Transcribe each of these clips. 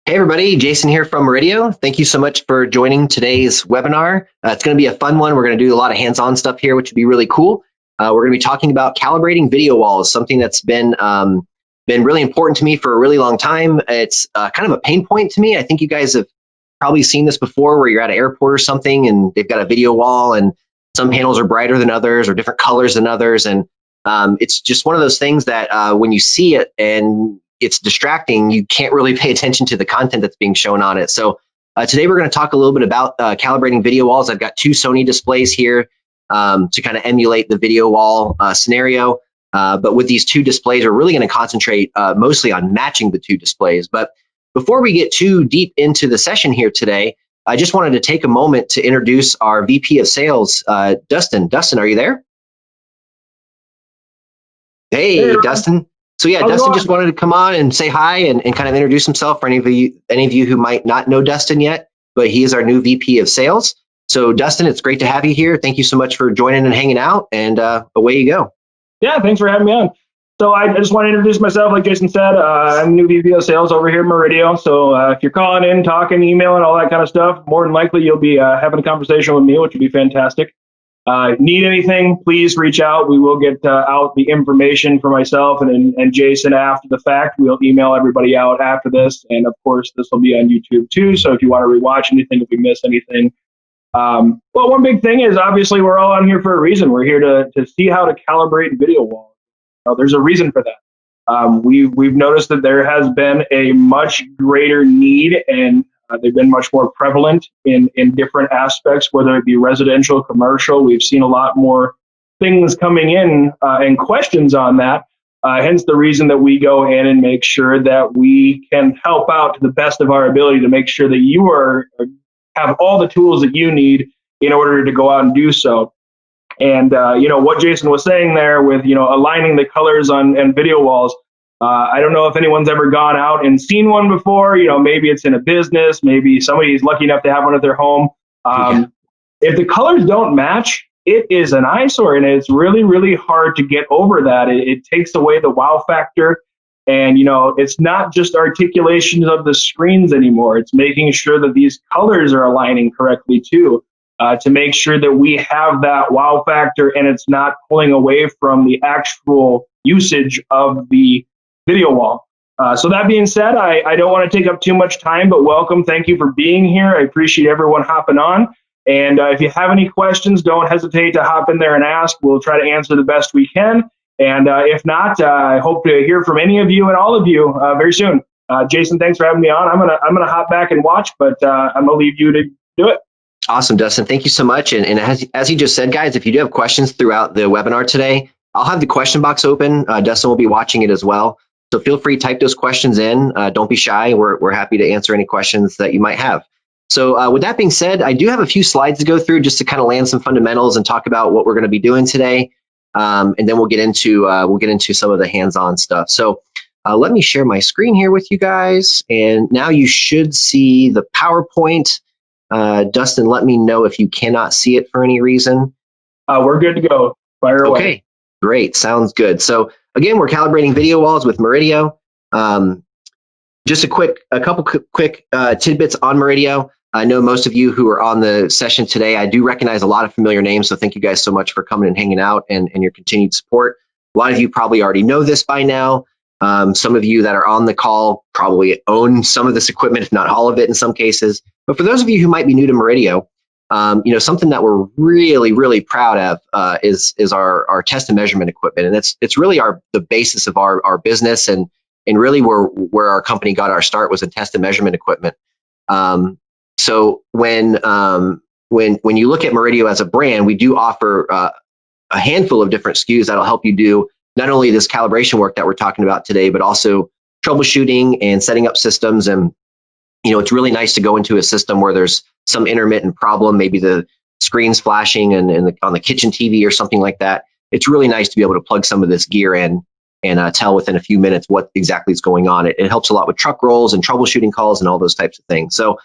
Hey everybody, Jason here from Murideo. Thank you so much for joining today's webinar. It's going to be a fun one. We're going to do a lot of hands-on stuff here, which would be really cool. We're going to be talking about calibrating video walls, something that's been really important to me for a really long time. It's kind of a pain point to me. I think you guys have probably seen this before, where you're at an airport or something and they've got a video wall and some panels are brighter than others or different colors than others. And it's just one of those things that when you see it and it's distracting, you can't really pay attention to the content that's being shown on it. So today we're going to talk a little bit about calibrating video walls. I've got two Sony displays here to kind of emulate the video wall scenario. But with these two displays, we're really going to concentrate mostly on matching the two displays. But before we get too deep into the session here today, I just wanted to take a moment to introduce our VP of Sales, Dustin. Dustin, are you there? Hey, Dustin. So yeah, Dustin just wanted to come on and say hi and kind of introduce himself for any of you who might not know Dustin yet, but he is our new VP of Sales. So Dustin, it's great to have you here. Thank you so much for joining and hanging out, and away you go. Yeah, thanks for having me on. So I just want to introduce myself, like Jason said. I'm new VP of Sales over here at Murideo. So if you're calling in, talking, emailing, all that kind of stuff, more than likely you'll be having a conversation with me, which would be fantastic. Need anything, please reach out. We will get out the information for myself and Jason after the fact. We'll email everybody out after this. And of course, this will be on YouTube too. So if you want to rewatch anything, if we miss anything. Well, one big thing is obviously we're all on here for a reason. We're here to see how to calibrate video walls. There's a reason for that. We've noticed that there has been a much greater need, and they've been much more prevalent in different aspects, whether it be residential, commercial. We've seen a lot more things coming in and questions on that. Hence the reason that we go in and make sure that we can help out to the best of our ability to make sure that you have all the tools that you need in order to go out and do so. And what Jason was saying there with aligning the colors on video walls. I don't know if anyone's ever gone out and seen one before. Maybe it's in a business, maybe somebody's lucky enough to have one at their home. If the colors don't match, it is an eyesore, and it's really, really hard to get over that. It takes away the wow factor. And, it's not just articulations of the screens anymore. It's making sure that these colors are aligning correctly too, to make sure that we have that wow factor and it's not pulling away from the actual usage of the video wall. So that being said, I don't want to take up too much time, but welcome. Thank you for being here. I appreciate everyone hopping on. And if you have any questions, don't hesitate to hop in there and ask. We'll try to answer the best we can. And if not, I hope to hear from any of you and all of you very soon. Jason, thanks for having me on. I'm gonna hop back and watch, but I'm gonna leave you to do it. Awesome, Dustin. Thank you so much. And as you just said, guys, if you do have questions throughout the webinar today, I'll have the question box open. Dustin will be watching it as well. So feel free to type those questions in. Don't be shy. We're happy to answer any questions that you might have. So with that being said, I do have a few slides to go through just to kind of land some fundamentals and talk about what we're going to be doing today. And then we'll get into some of the hands-on stuff. So let me share my screen here with you guys. And now you should see the PowerPoint. Dustin, let me know if you cannot see it for any reason. We're good to go. Fire away. Okay, great. Sounds good. So again, we're calibrating video walls with Murideo. Just a couple quick tidbits on Murideo. I know most of you who are on the session today, I do recognize a lot of familiar names, so thank you guys so much for coming and hanging out and your continued support. A lot of you probably already know this by now. Some of you that are on the call probably own some of this equipment, if not all of it in some cases. But for those of you who might be new to Murideo, something that we're really, really proud of is our test and measurement equipment. And it's really the basis of our business and really where our company got our start was in test and measurement equipment. So when you look at Murideo as a brand, we do offer a handful of different SKUs that'll help you do not only this calibration work that we're talking about today, but also troubleshooting and setting up systems. And it's really nice to go into a system where there's some intermittent problem, maybe the screen's flashing and on the kitchen TV or something like that. It's really nice to be able to plug some of this gear in and tell within a few minutes what exactly is going on. It helps a lot with truck rolls and troubleshooting calls and all those types of things. So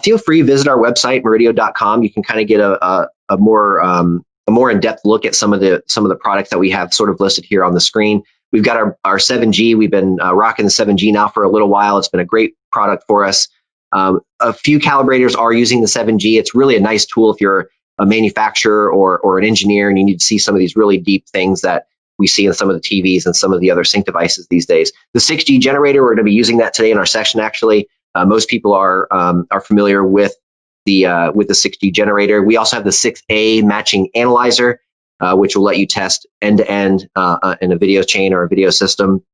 feel free to visit our website, murideo.com. You can kind of get a more in-depth look at some of the products that we have sort of listed here on the screen. We've got our 7G. We've been rocking the 7G now for a little while. It's been a great product for us. A few calibrators are using the 7G. It's really a nice tool if you're a manufacturer or an engineer and you need to see some of these really deep things that we see in some of the TVs and some of the other sync devices these days. The 6G generator, we're going to be using that today in our session. Actually, most people are familiar with the 6G generator. We also have the 6A matching analyzer, which will let you test end-to-end in a video chain or a video system.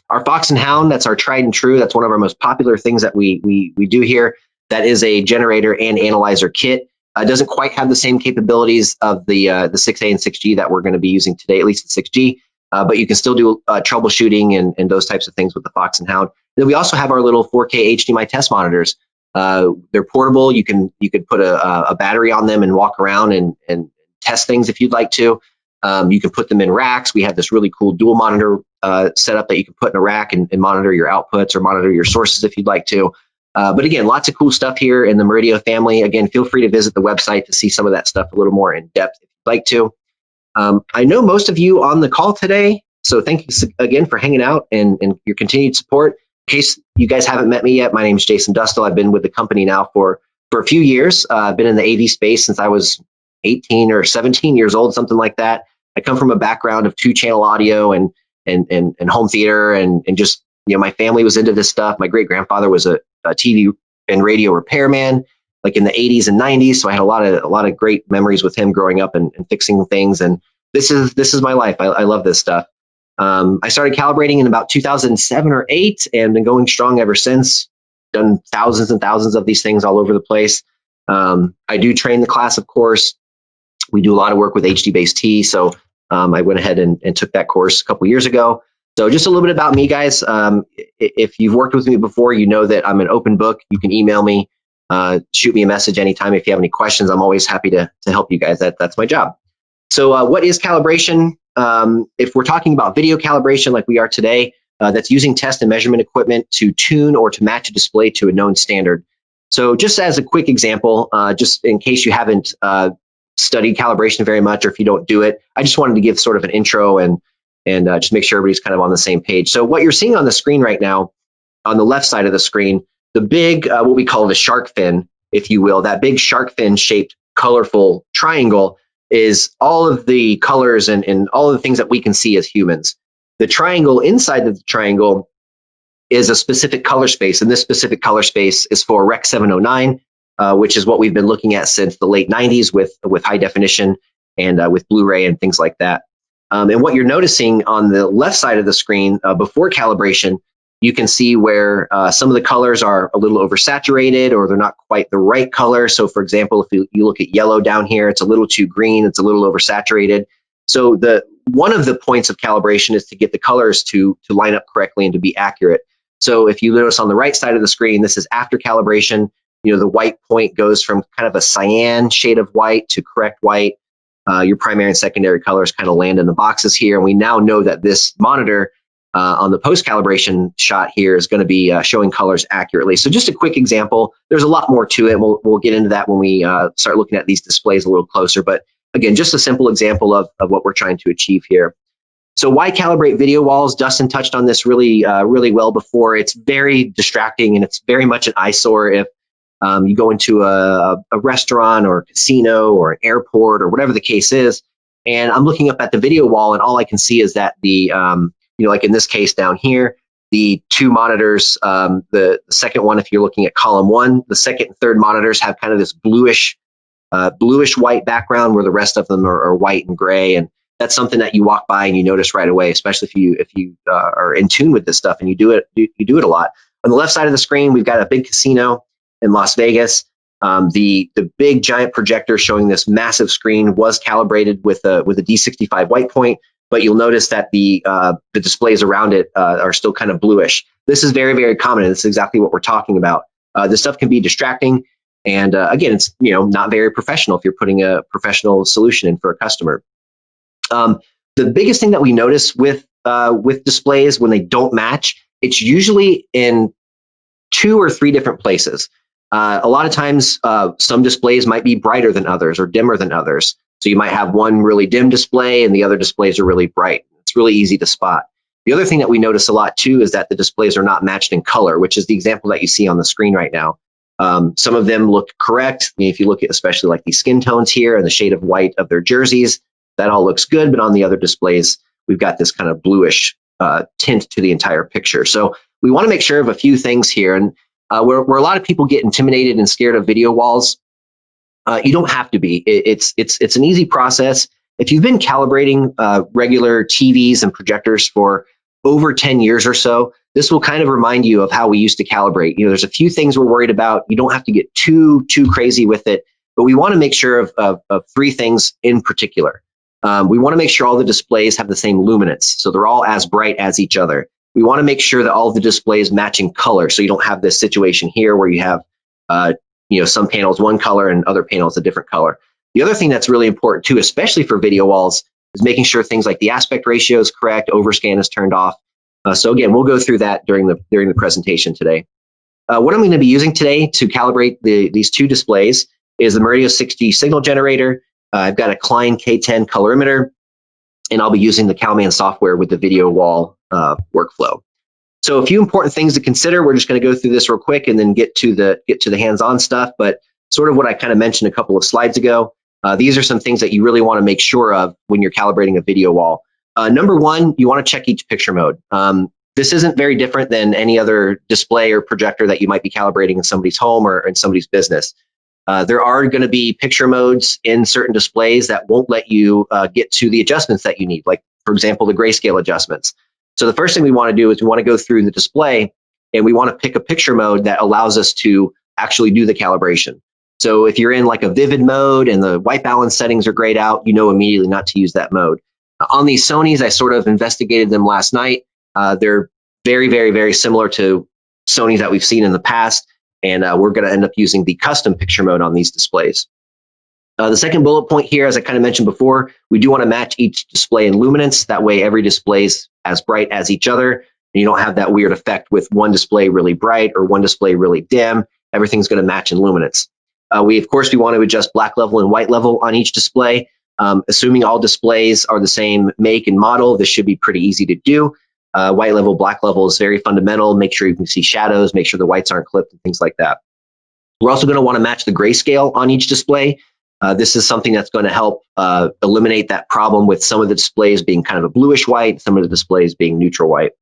Our Fox and Hound, that's our tried and true. That's one of our most popular things that we do here. That is a generator and analyzer kit. It doesn't quite have the same capabilities of the 6A and 6G that we're going to be using today, at least the 6G. But you can still do troubleshooting and those types of things with the Fox and Hound. Then we also have our little 4K HDMI test monitors. They're portable. You can put a battery on them and walk around and test things if you'd like to. You can put them in racks. We have this really cool dual monitor setup that you can put in a rack and monitor your outputs or monitor your sources if you'd like to. But again, lots of cool stuff here in the Murideo family. Again, feel free to visit the website to see some of that stuff a little more in depth if you'd like to. I know most of you on the call today, so thank you again for hanging out and your continued support. In case you guys haven't met me yet, my name is Jason Dustal. I've been with the company now for a few years. I've been in the AV space since I was 18 or 17 years old, something like that. I come from a background of 2-channel audio and home theater and just, my family was into this stuff. My great grandfather was a TV and radio repairman, like in the 80s and 90s. So I had a lot of great memories with him growing up and fixing things. And this is my life. I love this stuff. I started calibrating in about 2007 or 8 and been going strong ever since. Done thousands and thousands of these things all over the place. I do train the class, of course. We do a lot of work with HD-based T. So I went ahead and took that course a couple years ago. So just a little bit about me, guys. If you've worked with me before, you know that I'm an open book. You can email me, shoot me a message anytime if you have any questions. I'm always happy to help you guys. That's my job. So what is calibration? If we're talking about video calibration like we are today, that's using test and measurement equipment to tune or to match a display to a known standard. So just as a quick example, just in case you haven't studied calibration very much or if you don't do it, I just wanted to give sort of an intro and just make sure everybody's kind of on the same page. So what you're seeing on the screen right now, on the left side of the screen, the big, what we call the shark fin, if you will, that big shark fin shaped colorful triangle is all of the colors and all of the things that we can see as humans. The triangle inside of the triangle is a specific color space, and this specific color space is for Rec 709, which is what we've been looking at since the late 90s with high definition and with Blu-ray and things like that. And what you're noticing on the left side of the screen before calibration, you can see where some of the colors are a little oversaturated or they're not quite the right color. So for example, if you look at yellow down here, it's a little too green, it's a little oversaturated. So one of the points of calibration is to get the colors to line up correctly and to be accurate. So if you notice on the right side of the screen, this is after calibration. The white point goes from kind of a cyan shade of white to correct white. Your primary and secondary colors kind of land in the boxes here. And we now know that this monitor on the post-calibration shot here is going to be showing colors accurately. So just a quick example. There's a lot more to it. We'll get into that when we start looking at these displays a little closer. But again, just a simple example of what we're trying to achieve here. So why calibrate video walls? Dustin touched on this really well before. It's very distracting and it's very much an eyesore if you go into a restaurant or a casino or an airport or whatever the case is, and I'm looking up at the video wall and all I can see is that like in this case down here, the two monitors, the second one, if you're looking at column 1, the second and third monitors have kind of this bluish white background where the rest of them are white and gray. And that's something that you walk by and you notice right away, especially if you are in tune with this stuff and you do it a lot. On the left side of the screen, we've got a big casino in Las Vegas. The big giant projector showing this massive screen was calibrated with a D65 white point, but you'll notice that the displays around it are still kind of bluish. This is very, very common, and this is exactly what we're talking about. This stuff can be distracting, and again, it's not very professional if you're putting a professional solution in for a customer. The biggest thing that we notice with displays when they don't match, it's usually in 2 or 3 different places. A lot of times, some displays might be brighter than others or dimmer than others. So you might have one really dim display and the other displays are really bright. It's really easy to spot. The other thing that we notice a lot too is that the displays are not matched in color, which is the example that you see on the screen right now. Some of them look correct. I mean, if you look at especially like these skin tones here and the shade of white of their jerseys, that all looks good. But on the other displays, we've got this kind of bluish tint to the entire picture. So we want to make sure of a few things here. And where a lot of people get intimidated and scared of video walls, you don't have to be. It's an easy process. If you've been calibrating regular TVs and projectors for over 10 years or so, this will kind of remind you of how we used to calibrate. You know, there's a few things we're worried about. You don't have to get too crazy with it, but we want to make sure of three things in particular. We want to make sure all the displays have the same luminance, so they're all as bright as each other. We want to make sure that all of the displays match in color, so you don't have this situation here where you have some panels one color and other panels a different color. The other thing that's really important too, especially for video walls, is making sure things like the aspect ratio is correct, overscan is turned off. So again, we'll go through that during the presentation today. What I'm going to be using today to calibrate these two displays is the Murideo 6G signal generator. I've got a Klein K10 colorimeter, and I'll be using the CalMan software with the video wall workflow. So a few important things to consider. We're just going to go through this real quick and then get to the hands-on stuff. But sort of what I kind of mentioned a couple of slides ago. These are some things that you really want to make sure of when you're calibrating a video wall. Number one, you want to check each picture mode. This isn't very different than any other display or projector that you might be calibrating in somebody's home or in somebody's business. There are going to be picture modes in certain displays that won't let you get to the adjustments that you need, like, for example, the grayscale adjustments. So the first thing we want to do is we want to go through the display and we want to pick a picture mode that allows us to actually do the calibration. So if you're in like a vivid mode and the white balance settings are grayed out, you know immediately not to use that mode. On these Sonys, I sort of investigated them last night. They're very, very, very similar to Sonys that we've seen in the past, and we're going to end up using the custom picture mode on these displays. The second bullet point here, as I kind of mentioned before, we do want to match each display in luminance. That way every display is as bright as each other, and you don't have that weird effect with one display really bright or one display really dim. Everything's going to match in luminance. Of course, we want to adjust black level and white level on each display. Assuming all displays are the same make and model, this should be pretty easy to do. White level, black level is very fundamental. Make sure you can see shadows, make sure the whites aren't clipped and things like that. We're also going to want to match the grayscale on each display. This is something that's going to help eliminate that problem with some of the displays being kind of a bluish white, some of the displays being neutral white.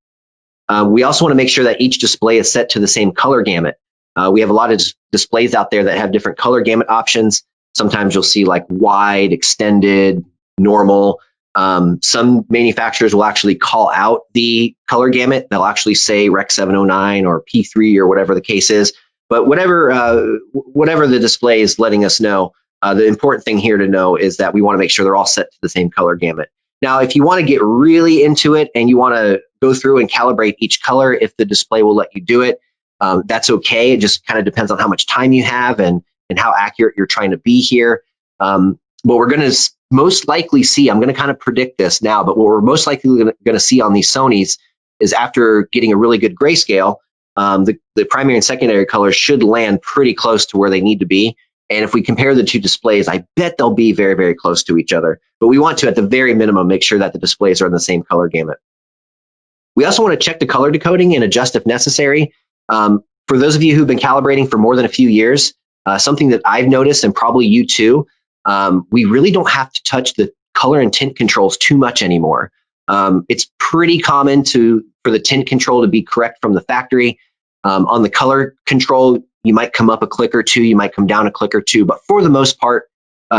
We also want to make sure that each display is set to the same color gamut. We have a lot of displays out there that have different color gamut options. Sometimes you'll see like wide, extended, normal. Some manufacturers will actually call out the color gamut. They'll actually say Rec 709 or P3 or whatever the case is. But whatever the display is letting us know, the important thing here to know is that we want to make sure they're all set to the same color gamut. Now, if you want to get really into it and you want to go through and calibrate each color, if the display will let you do it, that's okay. It just kind of depends on how much time you have and how accurate you're trying to be here. What we're going to most likely see, I'm going to kind of predict this now, but what we're most likely going to see on these Sonys is after getting a really good grayscale, the primary and secondary colors should land pretty close to where they need to be. And if we compare the two displays, I bet they'll be very, very close to each other. But we want to, at the very minimum, make sure that the displays are in the same color gamut. We also want to check the color decoding and adjust if necessary. For those of you who've been calibrating for more than a few years, something that I've noticed, and probably you too, we really don't have to touch the color and tint controls too much anymore. It's pretty common for the tint control to be correct from the factory. On the color control, you might come up a click or two, you might come down a click or two, but for the most part,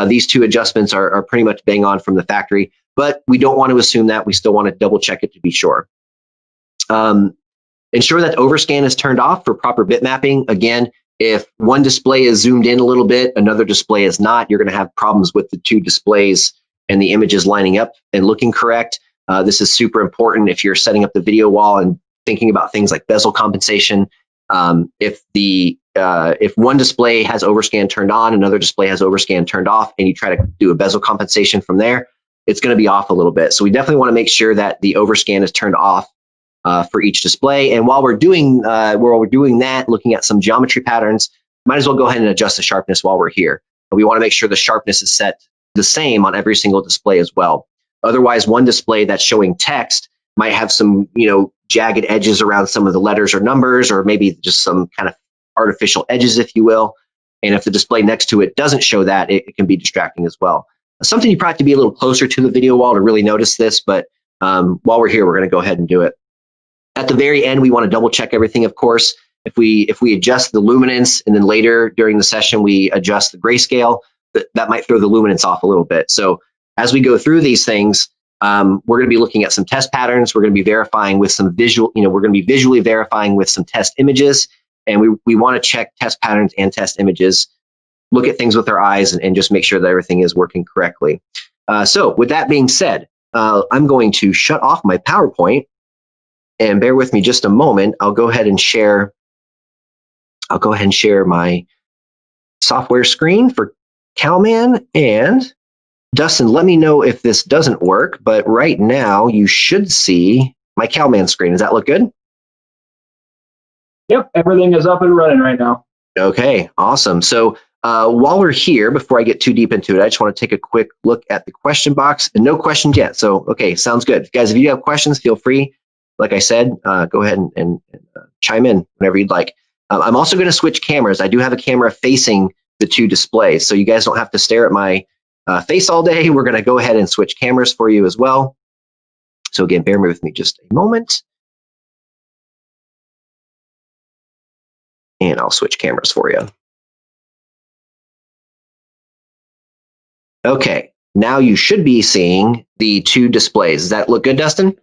these two adjustments are pretty much bang on from the factory, but we don't want to assume that. We still want to double check it to be sure. Ensure that overscan is turned off for proper bit mapping. Again, if one display is zoomed in a little bit, another display is not, you're going to have problems with the two displays and the images lining up and looking correct. This is super important if you're setting up the video wall and thinking about things like bezel compensation. If one display has overscan turned on, another display has overscan turned off, and you try to do a bezel compensation from there, it's going to be off a little bit. So we definitely want to make sure that the overscan is turned off for each display. And while we're doing that, looking at some geometry patterns, might as well go ahead and adjust the sharpness while we're here. But we want to make sure the sharpness is set the same on every single display as well. Otherwise, one display that's showing text might have some, jagged edges around some of the letters or numbers, or maybe just some kind of artificial edges, if you will. And if the display next to it doesn't show that, it can be distracting as well. Something you probably have to be a little closer to the video wall to really notice this, but while we're here, we're going to go ahead and do it. At the very end, we want to double check everything, of course. If we adjust the luminance and then later during the session we adjust the grayscale, that might throw the luminance off a little bit. So as we go through these things, we're going to be looking at some test patterns. We're going to be verifying with some visual, we're going to be visually verifying with some test images, and we want to check test patterns and test images, look at things with our eyes, and just make sure that everything is working correctly. So with that being said, I'm going to shut off my PowerPoint, and bear with me just a moment. I'll go ahead and share my software screen for CalMan. And Dustin, let me know if this doesn't work, but right now you should see my CalMan screen. Does that look good? Yep, everything is up and running right now. Okay, awesome. So while we're here, before I get too deep into it, I just want to take a quick look at the question box, and no questions yet. So, okay, sounds good. Guys, if you have questions, feel free. Like I said, go ahead and chime in whenever you'd like. I'm also going to switch cameras. I do have a camera facing the two displays, so you guys don't have to stare at my face all day. We're going to go ahead and switch cameras for you as well. So again, bear with me just a moment. And I'll switch cameras for you. Okay, now you should be seeing the two displays. Does that look good, Dustin?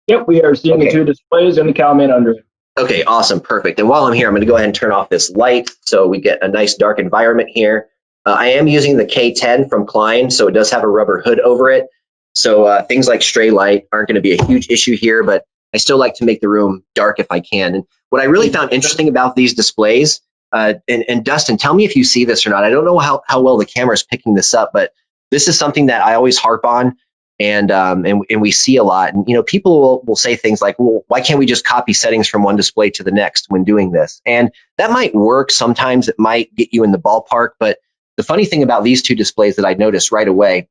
Yep, we are seeing the two displays and the CalMan under it. Okay, awesome, perfect. And while I'm here, I'm going to go ahead and turn off this light so we get a nice dark environment here. I am using the K10 from Klein, so it does have a rubber hood over it. So things like stray light aren't going to be a huge issue here, but I still like to make the room dark if I can. And what I really found interesting about these displays, and Dustin, tell me if you see this or not. I don't know how well the camera is picking this up, but this is something that I always harp on. And we see a lot, and people will say things like, well, why can't we just copy settings from one display to the next when doing this? And that might work. Sometimes it might get you in the ballpark, but the funny thing about these two displays that I noticed right away,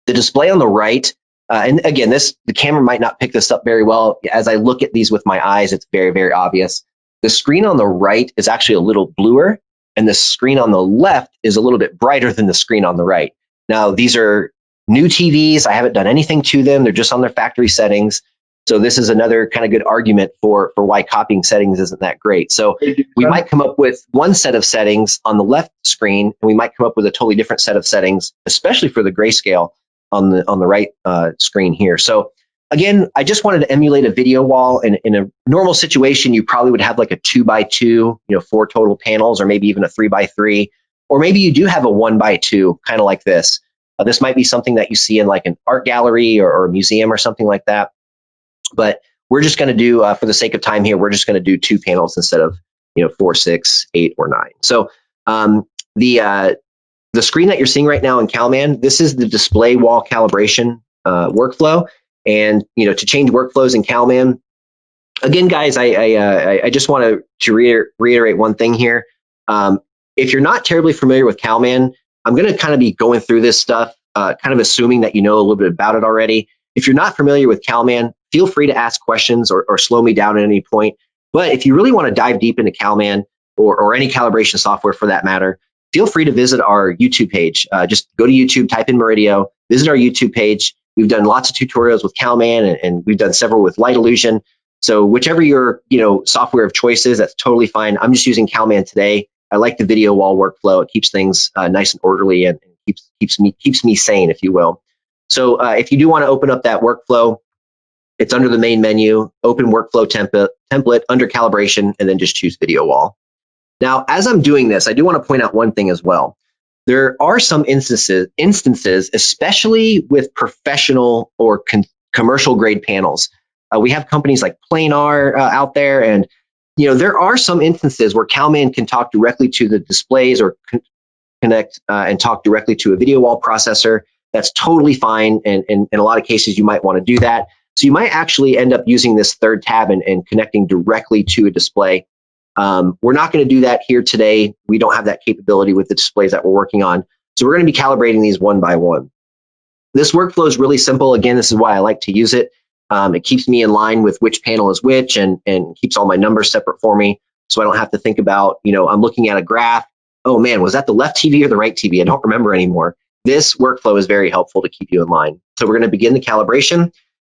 the display on the right, and again, the camera might not pick this up very well. As I look at these with my eyes, it's very, very obvious. The screen on the right is actually a little bluer, and the screen on the left is a little bit brighter than the screen on the right. Now, these are new TVs. I haven't done anything to them. They're just on their factory settings. So this is another kind of good argument for why copying settings isn't that great. So we might come up with one set of settings on the left screen, and we might come up with a totally different set of settings, especially for the grayscale on the right screen here. So again, I just wanted to emulate a video wall. In a normal situation, you probably would have like a 2x2, 4 total panels, or maybe even a 3x3, or maybe you do have a 1x2, kind of like this. This might be something that you see in like an art gallery or a museum or something like that. But we're just going to do, for the sake of time here, we're just going to do 2 panels instead of 4, 6, 8, or 9. So the screen that you're seeing right now in CalMan, this is the display wall calibration workflow. And to change workflows in CalMan, again, guys, I just want to reiterate one thing here. If you're not terribly familiar with CalMan, I'm going to kind of be going through this stuff, kind of assuming that you know a little bit about it already. If you're not familiar with CalMan, feel free to ask questions or slow me down at any point. But if you really want to dive deep into CalMan or any calibration software for that matter, feel free to visit our YouTube page. Just go to YouTube, type in Murideo, visit our YouTube page. We've done lots of tutorials with CalMan, and we've done several with Light Illusion. So whichever your software of choice is, that's totally fine. I'm just using CalMan today. I like the video wall workflow. It keeps things nice and orderly, and keeps me sane, if you will. So if you do want to open up that workflow, it's under the main menu, open workflow template under calibration, and then just choose video wall. Now, as I'm doing this, I do want to point out one thing as well. There are some instances, especially with professional or commercial grade panels. We have companies like Planar out there, and there are some instances where CalMan can talk directly to the displays or connect and talk directly to a video wall processor. That's totally fine, and in a lot of cases, you might want to do that. So you might actually end up using this third tab and connecting directly to a display. We're not going to do that here today. We don't have that capability with the displays that we're working on. So we're going to be calibrating these one by one. This workflow is really simple. Again, this is why I like to use it. It keeps me in line with which panel is which, and keeps all my numbers separate for me, so I don't have to think about, I'm looking at a graph. Oh man, was that the left TV or the right TV? I don't remember anymore. This workflow is very helpful to keep you in line. So we're going to begin the calibration.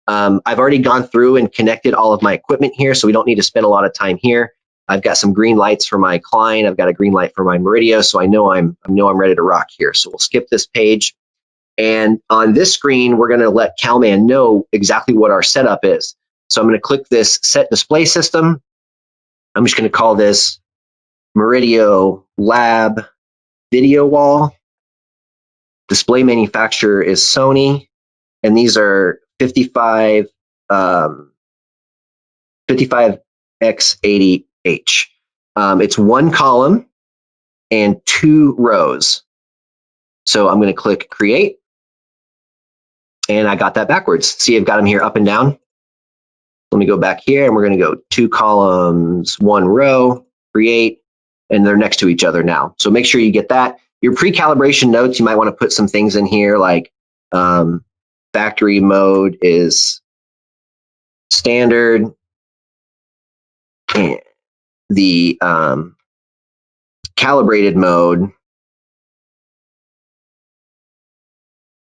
I've already gone through and connected all of my equipment here, so we don't need to spend a lot of time here. I've got some green lights for my client. I've got a green light for my Murideo, so I know I'm ready to rock here. So we'll skip this page. And on this screen, we're going to let CalMan know exactly what our setup is. So I'm going to click this Set Display System. I'm just going to call this Murideo Lab Video Wall. Display manufacturer is Sony, and these are 55 55x80H. It's one column and 2 rows. So I'm going to click Create, and I got that backwards. See, I've got them here up and down. Let me go back here, and we're going to go 2 columns, 1 row, Create, and they're next to each other now. So make sure you get that. Your pre-calibration notes, you might want to put some things in here like factory mode is standard, and the calibrated mode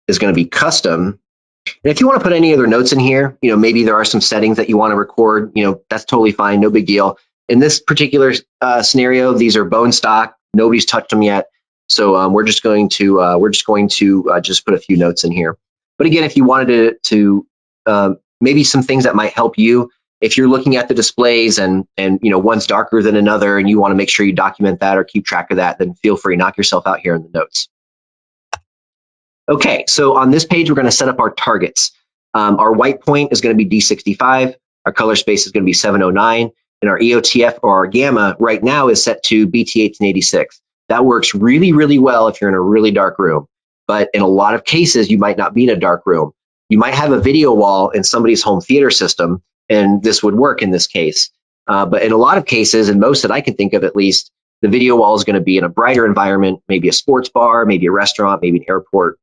is going to be custom. And if you want to put any other notes in here, maybe there are some settings that you want to record, that's totally fine, no big deal. In this particular scenario, these are bone stock. Nobody's touched them yet. So we're just going to just put a few notes in here. But again, if you wanted to maybe some things that might help you, if you're looking at the displays and one's darker than another, and you want to make sure you document that or keep track of that, then feel free, knock yourself out here in the notes. Okay, so on this page, we're going to set up our targets. Our white point is going to be D65. Our color space is going to be 709. And our EOTF, or our gamma, right now is set to BT1886. That works really, really well if you're in a really dark room. But in a lot of cases, you might not be in a dark room. You might have a video wall in somebody's home theater system, and this would work in this case. But in a lot of cases, and most that I can think of at least, the video wall is going to be in a brighter environment, maybe a sports bar, maybe a restaurant, maybe an airport,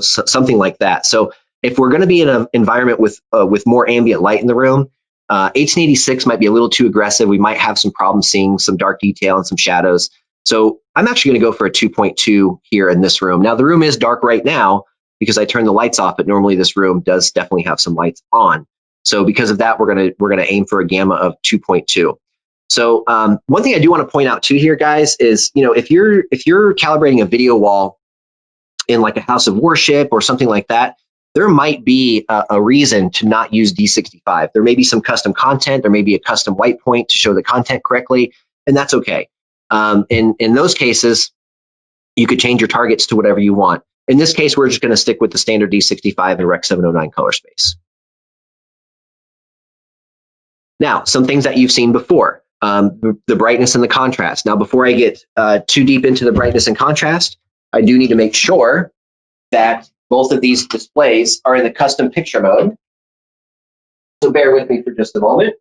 something like that. So if we're going to be in an environment with more ambient light in the room, 1886 might be a little too aggressive. We might have some problems seeing some dark detail and some shadows. So I'm actually going to go for a 2.2 here in this room. Now the room is dark right now because I turned the lights off, but normally this room does definitely have some lights on. So because of that, we're gonna aim for a gamma of 2.2. So one thing I do want to point out too here, guys, is if you're calibrating a video wall in like a house of worship or something like that, there might be a reason to not use D65. There may be some custom content. There may be a custom white point to show the content correctly, and that's okay. In those cases, you could change your targets to whatever you want. In this case, we're just going to stick with the standard D65 and Rec 709 color space. Now, some things that you've seen before, the brightness and the contrast. Now, before I get too deep into the brightness and contrast, I do need to make sure that both of these displays are in the custom picture mode. So bear with me for just a moment.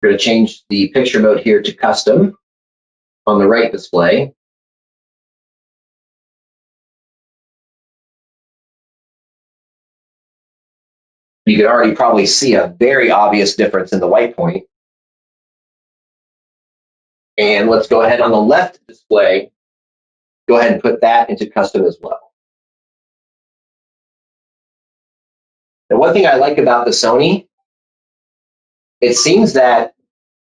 We're going to change the picture mode here to custom on the right display. You can already probably see a very obvious difference in the white point. And let's go ahead on the left display, go ahead and put that into custom as well. And one thing I like about the Sony, it seems that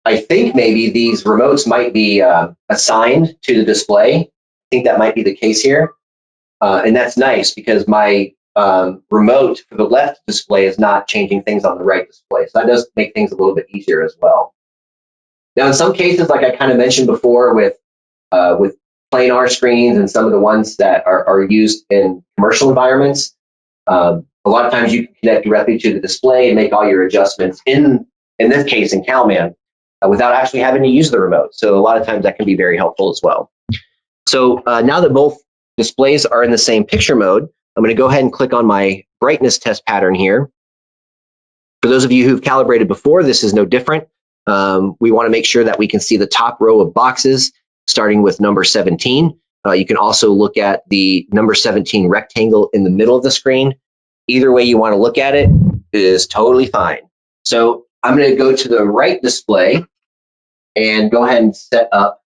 I think maybe these remotes might be assigned to the display. I think that might be the case here. And that's nice because my remote for the left display is not changing things on the right display. So that does make things a little bit easier as well. Now, in some cases, like I kind of mentioned before with planar screens and some of the ones that are used in commercial environments, a lot of times you can connect directly to the display and make all your adjustments in this case in CalMan without actually having to use the remote. So a lot of times that can be very helpful as well. So now that both displays are in the same picture mode, I'm going to go ahead and click on my brightness test pattern here. For those of you who've calibrated before, this is no different. We want to make sure that we can see the top row of boxes starting with number 17. You can also look at the number 17 rectangle in the middle of the screen. Either way you want to look at it is totally fine. So I'm going to go to the right display and go ahead and set up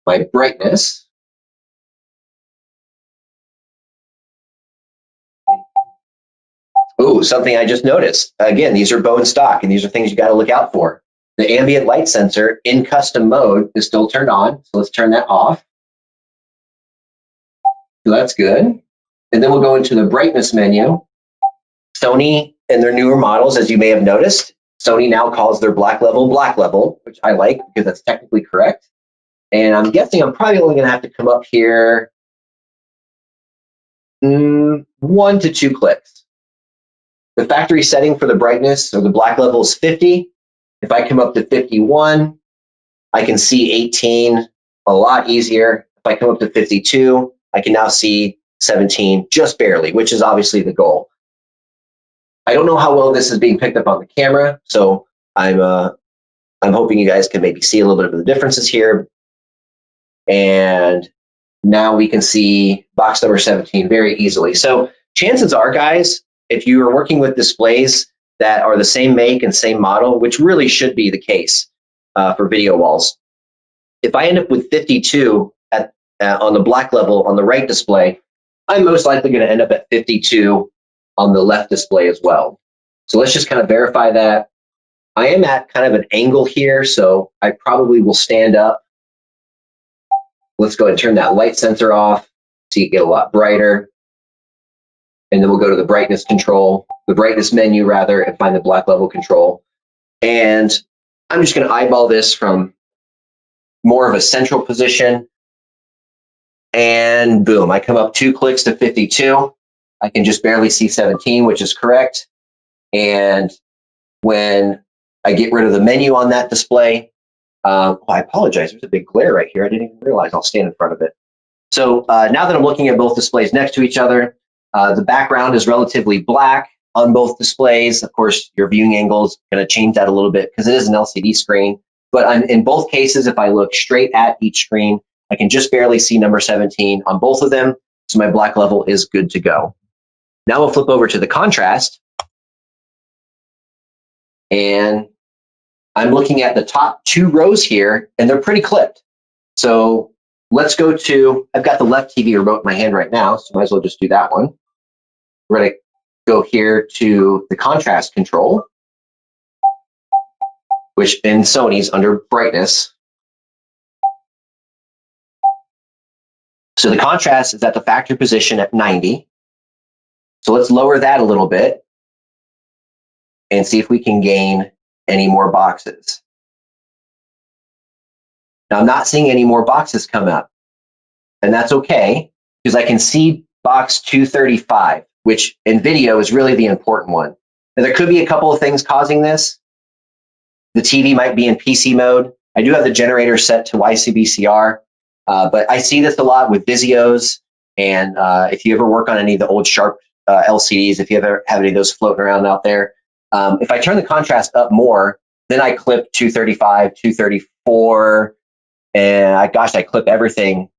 my brightness. Oh, something I just noticed. Again, these are bone stock, and these are things you got to look out for. The ambient light sensor in custom mode is still turned on, so let's turn that off. So that's good. And then we'll go into the brightness menu. Sony and their newer models, as you may have noticed, Sony now calls their black level, which I like because that's technically correct. And I'm guessing I'm probably only going to have to come up here 1 to 2 clicks. The factory setting for the brightness or the black level is 50. If I come up to 51, I can see 18 a lot easier. If I come up to 52, I can now see 17 just barely, which is obviously the goal. I don't know how well this is being picked up on the camera, so I'm hoping you guys can maybe see a little bit of the differences here. And now we can see box number 17 very easily. So chances are, guys, if you are working with displays that are the same make and same model, which really should be the case for video walls, if I end up with 52 on the black level on the right display, I'm most likely going to end up at 52 on the left display as well. So let's just kind of verify that. I am at kind of an angle here, so I probably will stand up. Let's go ahead and turn that light sensor off so you get a lot brighter. And then we'll go to the brightness control, the brightness menu rather, and find the black level control. And I'm just going to eyeball this from more of a central position. And boom, I come up 2 clicks to 52. I can just barely see 17, which is correct. And when I get rid of the menu on that display, I apologize, there's a big glare right here. I didn't even realize I'll stand in front of it. So now that I'm looking at both displays next to each other, the background is relatively black on both displays. Of course, your viewing angle is going to change that a little bit because it is an LCD screen. But in both cases, if I look straight at each screen, I can just barely see number 17 on both of them. So my black level is good to go. Now we'll flip over to the contrast. And I'm looking at the top 2 rows here, and they're pretty clipped. So let's go to, I've got the left TV remote in my hand right now, so might as well just do that one. We're going to go here to the contrast control, which in Sony's under brightness. So the contrast is at the factory position at 90. So let's lower that a little bit and see if we can gain any more boxes. Now I'm not seeing any more boxes come up, and that's okay because I can see box 235, which in video is really the important one. Now there could be a couple of things causing this. The TV might be in PC mode. I do have the generator set to YCBCR, but I see this a lot with Vizios. And if you ever work on any of the old Sharp LCDs, if you ever have any of those floating around out there, if I turn the contrast up more, then I clip 235, 234, and I clip everything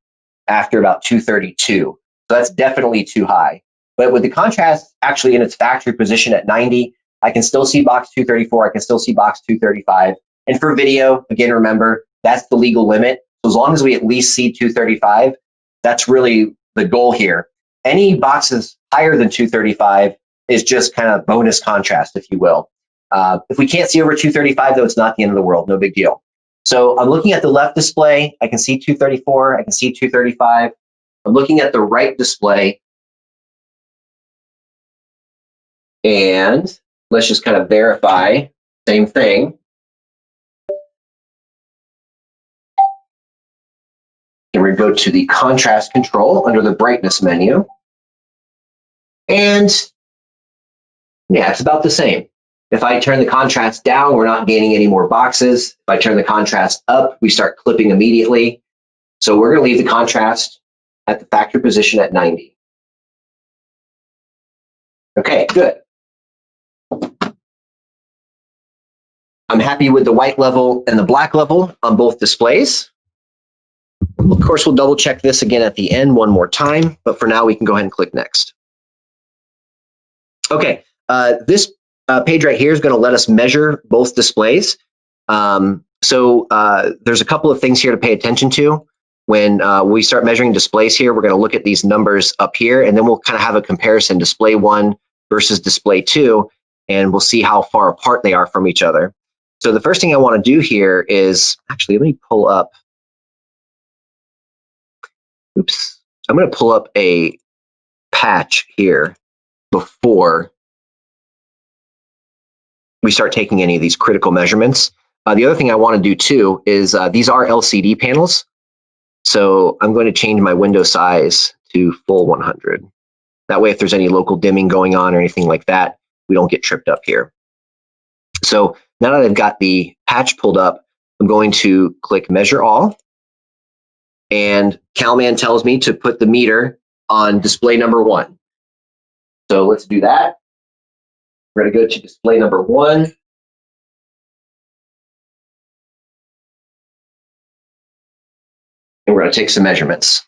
after about 232. So that's definitely too high. But with the contrast actually in its factory position at 90, I can still see box 234, I can still see box 235. And for video, again, remember, that's the legal limit. So as long as we at least see 235, that's really the goal here. Any boxes higher than 235 is just kind of bonus contrast, if you will. If we can't see over 235, though, it's not the end of the world, no big deal. So I'm looking at the left display, I can see 234, I can see 235. I'm looking at the right display, and let's just kind of verify, same thing. And we go to the contrast control under the brightness menu. And yeah, it's about the same. If I turn the contrast down, we're not gaining any more boxes. If I turn the contrast up, we start clipping immediately. So we're going to leave the contrast at the factory position at 90. Okay, good. I'm happy with the white level and the black level on both displays. Of course, we'll double check this again at the end one more time, but for now we can go ahead and click next. Okay, this page right here is going to let us measure both displays. So there's a couple of things here to pay attention to. When we start measuring displays here, we're going to look at these numbers up here, and then we'll kind of have a comparison, display 1 versus display 2, and we'll see how far apart they are from each other. So the first thing I want to do here is, actually, let me pull up, oops, I'm going to pull up a patch here before we start taking any of these critical measurements. The other thing I want to do too is these are LCD panels. So I'm going to change my window size to full 100. That way, if there's any local dimming going on or anything like that, we don't get tripped up here. So now that I've got the patch pulled up, I'm going to click Measure All. And CalMan tells me to put the meter on display number 1. So let's do that. We're going to go to display number 1. And we're going to take some measurements.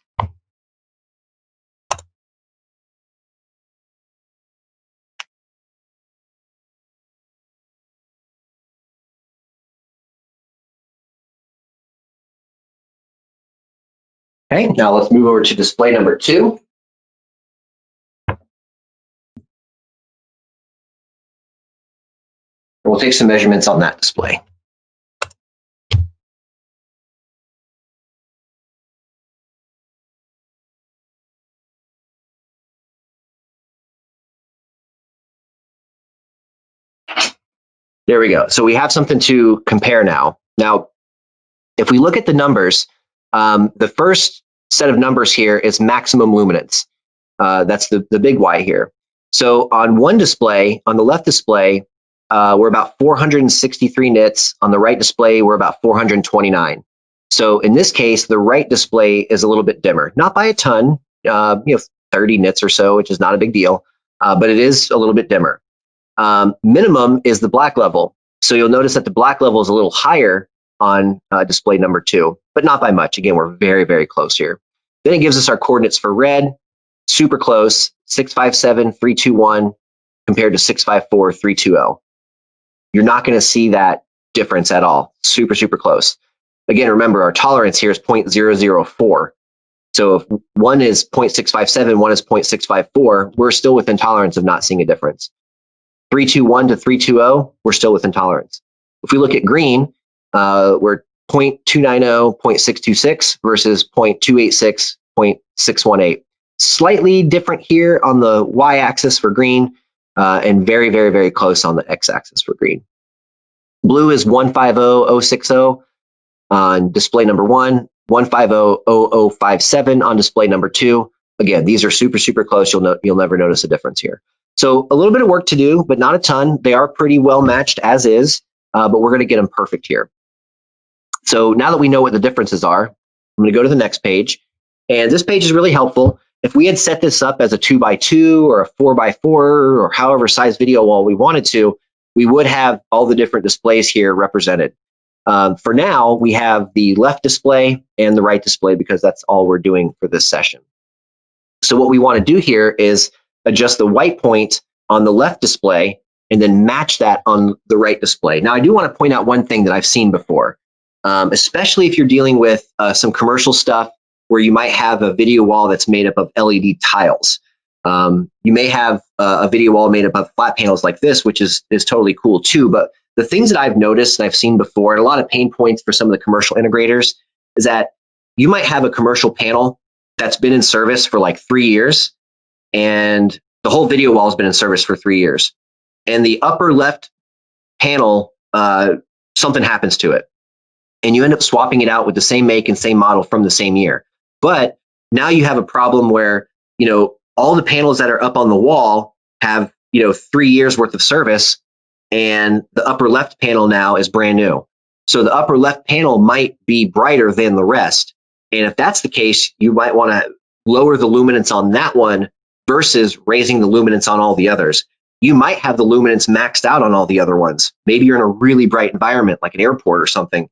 Okay, now let's move over to display number 2. And we'll take some measurements on that display. There we go. So we have something to compare now. Now, if we look at the numbers, the first set of numbers here is maximum luminance. That's the big Y here. So on one display, on the left display, we're about 463 nits. On the right display, we're about 429. So in this case, the right display is a little bit dimmer, not by a ton, 30 nits or so, which is not a big deal, but it is a little bit dimmer. Minimum is the black level. So you'll notice that the black level is a little higher on display number 2, but not by much. Again, we're very, very close here. Then it gives us our coordinates for red, super close, 657.321 compared to 654.320. You're not going to see that difference at all. Super, super close. Again, remember our tolerance here is 0.004. So if one is 0.657, one is 0.654, we're still within tolerance of not seeing a difference. 321 to 320, we're still within tolerance. If we look at green, we're 0.290, 0.626 versus 0.286, 0.618. Slightly different here on the y-axis for green, and very, very, very close on the x-axis for green. Blue is 150.060 on display number 1, 150.0057 on display number 2. Again, these are super, super close. You'll never notice a difference here. So a little bit of work to do, but not a ton. They are pretty well matched as is, but we're going to get them perfect here. So now that we know what the differences are, I'm going to go to the next page. And this page is really helpful. If we had set this up as a 2x2 or a 4x4 or however size video wall we wanted to, we would have all the different displays here represented. For now, we have the left display and the right display because that's all we're doing for this session. So what we want to do here is adjust the white point on the left display and then match that on the right display. Now, I do want to point out one thing that I've seen before, especially if you're dealing with some commercial stuff where you might have a video wall that's made up of LED tiles. You may have a video wall made up of flat panels like this, which is totally cool too. But the things that I've noticed and I've seen before, and a lot of pain points for some of the commercial integrators, is that you might have a commercial panel that's been in service for like 3 years, and the whole video wall has been in service for 3 years. And the upper left panel, something happens to it. And you end up swapping it out with the same make and same model from the same year. But now you have a problem where, all the panels that are up on the wall have, 3 years worth of service, and the upper left panel now is brand new. So the upper left panel might be brighter than the rest. And if that's the case, you might want to lower the luminance on that one versus raising the luminance on all the others. You might have the luminance maxed out on all the other ones. Maybe you're in a really bright environment like an airport or something.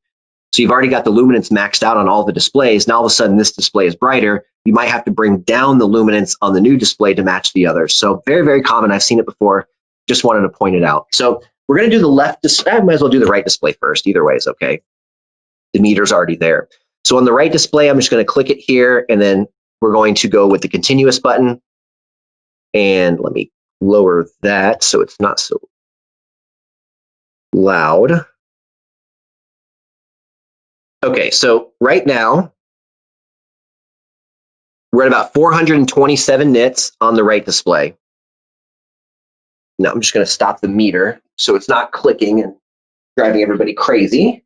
So you've already got the luminance maxed out on all the displays. Now all of a sudden this display is brighter. You might have to bring down the luminance on the new display to match the others. So very, very common. I've seen it before. Just wanted to point it out. So we're going to do the left display. I might as well do the right display first. Either way is okay. The meter's already there. So on the right display, I'm just going to click it here, and then we're going to go with the continuous button. And let me lower that so it's not so loud. Okay, so right now, we're at about 427 nits on the right display. Now I'm just going to stop the meter so it's not clicking and driving everybody crazy.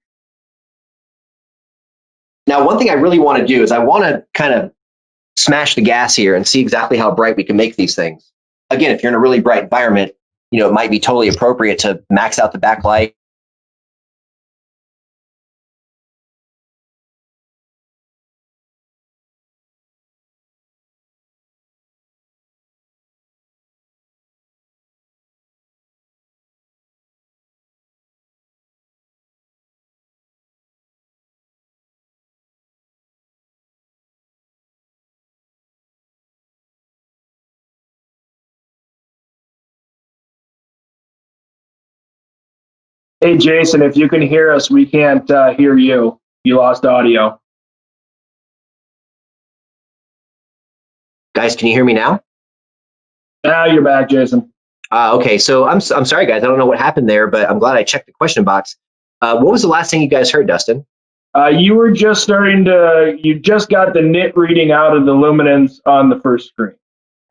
Now, one thing I really want to do is I want to kind of smash the gas here and see exactly how bright we can make these things. Again, if you're in a really bright environment, you know, it might be totally appropriate to max out the backlight. Hey, Jason, if you can hear us, we can't hear you. You lost audio. Guys, can you hear me now? Now you're back, Jason. Okay, so I'm sorry, guys. I don't know what happened there, but I'm glad I checked the question box. What was the last thing you guys heard, Dustin? You were just starting to, you just got the nit reading out of the luminance on the first screen.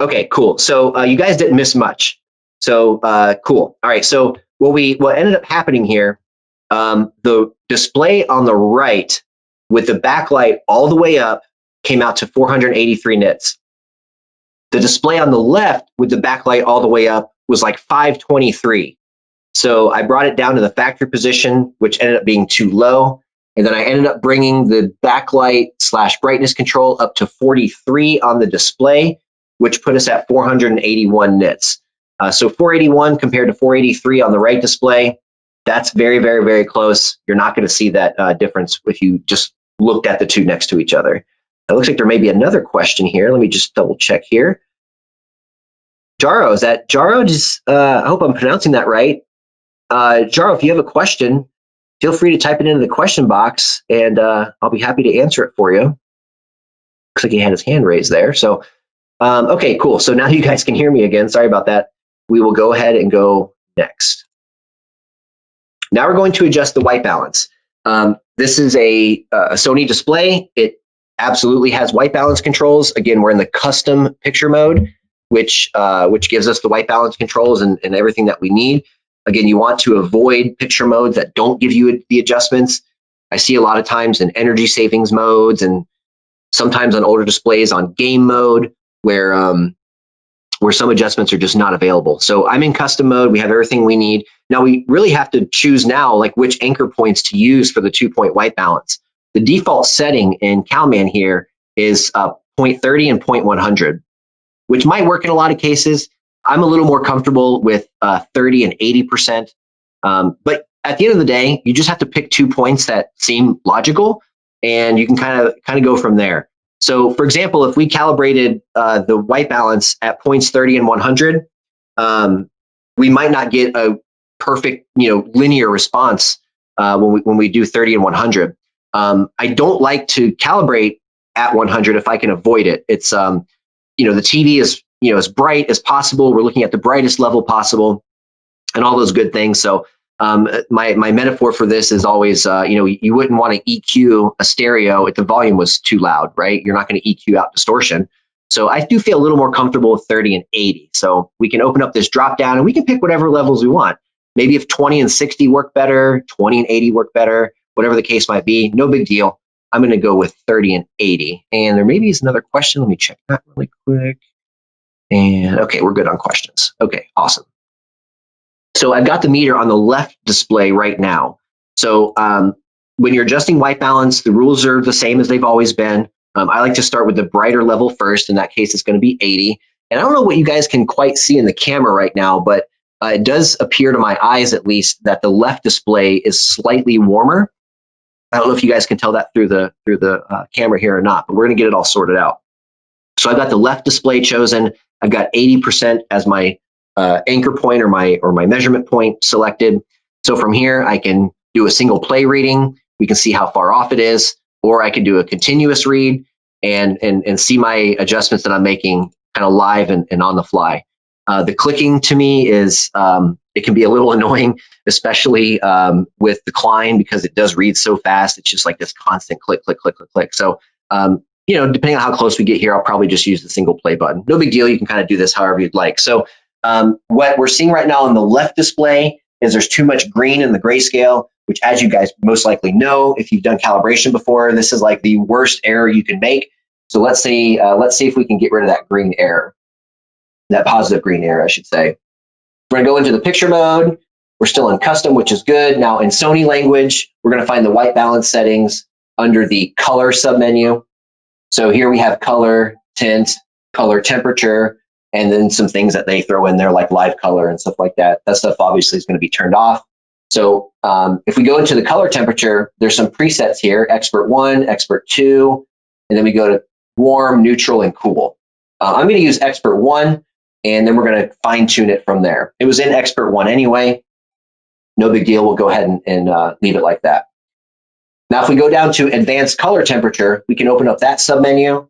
Okay, cool. So you guys didn't miss much. So cool. All right. So what ended up happening here, the display on the right with the backlight all the way up came out to 483 nits. The display on the left with the backlight all the way up was like 523. So I brought it down to the factory position, which ended up being too low. And then I ended up bringing the backlight / brightness control up to 43 on the display, which put us at 481 nits. So 481 compared to 483 on the right display, that's very, very, very close. You're not going to see that difference if you just looked at the two next to each other. It looks like there may be another question here. Let me just double check here. Jaro, is that Jaro? I hope I'm pronouncing that right. Jaro, if you have a question, feel free to type it into the question box, and I'll be happy to answer it for you. Looks like he had his hand raised there. So, okay, cool. So now you guys can hear me again. Sorry about that. We will go ahead and go next. Now we're going to adjust the white balance. This is a Sony display. It absolutely has white balance controls. Again, we're in the custom picture mode, which gives us the white balance controls and everything that we need. Again, you want to avoid picture modes that don't give you the adjustments. I see a lot of times in energy savings modes and sometimes on older displays on game mode where some adjustments are just not available. So I'm in custom mode. We have everything we need. Now we really have to choose now like which anchor points to use for the 2-point white balance. The default setting in CalMan here is 0.30 and 0.100, which might work in a lot of cases. I'm a little more comfortable with 30 and 80%. But at the end of the day, you just have to pick 2 points that seem logical, and you can kind of go from there. So, for example, if we calibrated the white balance at points 30 and 100, we might not get a perfect, linear response when we do 30 and 100. I don't like to calibrate at 100 if I can avoid it. It's the TV is as bright as possible. We're looking at the brightest level possible, and all those good things. So my metaphor for this is always, you wouldn't want to EQ a stereo if the volume was too loud, right? You're not going to EQ out distortion. So I do feel a little more comfortable with 30 and 80. So we can open up this drop down and we can pick whatever levels we want. Maybe if 20 and 60 work better, 20 and 80 work better, whatever the case might be, no big deal. I'm going to go with 30 and 80. And there maybe is another question. Let me check that really quick. And okay, we're good on questions. Okay, awesome. So I've got the meter on the left display right now. So when you're adjusting white balance, the rules are the same as they've always been. I like to start with the brighter level first. In that case, it's going to be 80. And I don't know what you guys can quite see in the camera right now, but it does appear to my eyes at least that the left display is slightly warmer. I don't know if you guys can tell that through the camera here or not, but we're going to get it all sorted out. So I've got the left display chosen. I've got 80% as my anchor point or my measurement point selected. So from here, I can do a single play reading. We can see how far off it is, or I can do a continuous read and see my adjustments that I'm making kind of live and on the fly. The clicking to me is, it can be a little annoying, especially with decline, because it does read so fast. It's just like this constant click, click, click, click, click. So, you know, depending on how close we get here, I'll probably just use the single play button. No big deal. You can kind of do this however you'd like. So what we're seeing right now on the left display is there's too much green in the grayscale, which, as you guys most likely know, if you've done calibration before, this is like the worst error you can make. So let's see if we can get rid of that green error, that positive green error, I should say. We're going to go into the picture mode. We're still in custom, which is good. Now in Sony language, we're going to find the white balance settings under the color submenu. So here we have color, tint, color temperature, and then some things that they throw in there like live color and stuff like that. That stuff obviously is going to be turned off. So if we go into the color temperature, there's some presets here, expert 1, expert 2, and then we go to warm, neutral, and cool. I'm going to use expert 1, and then we're going to fine tune it from there. It was in expert 1 anyway. No big deal. We'll go ahead and leave it like that. Now, if we go down to advanced color temperature, we can open up that submenu,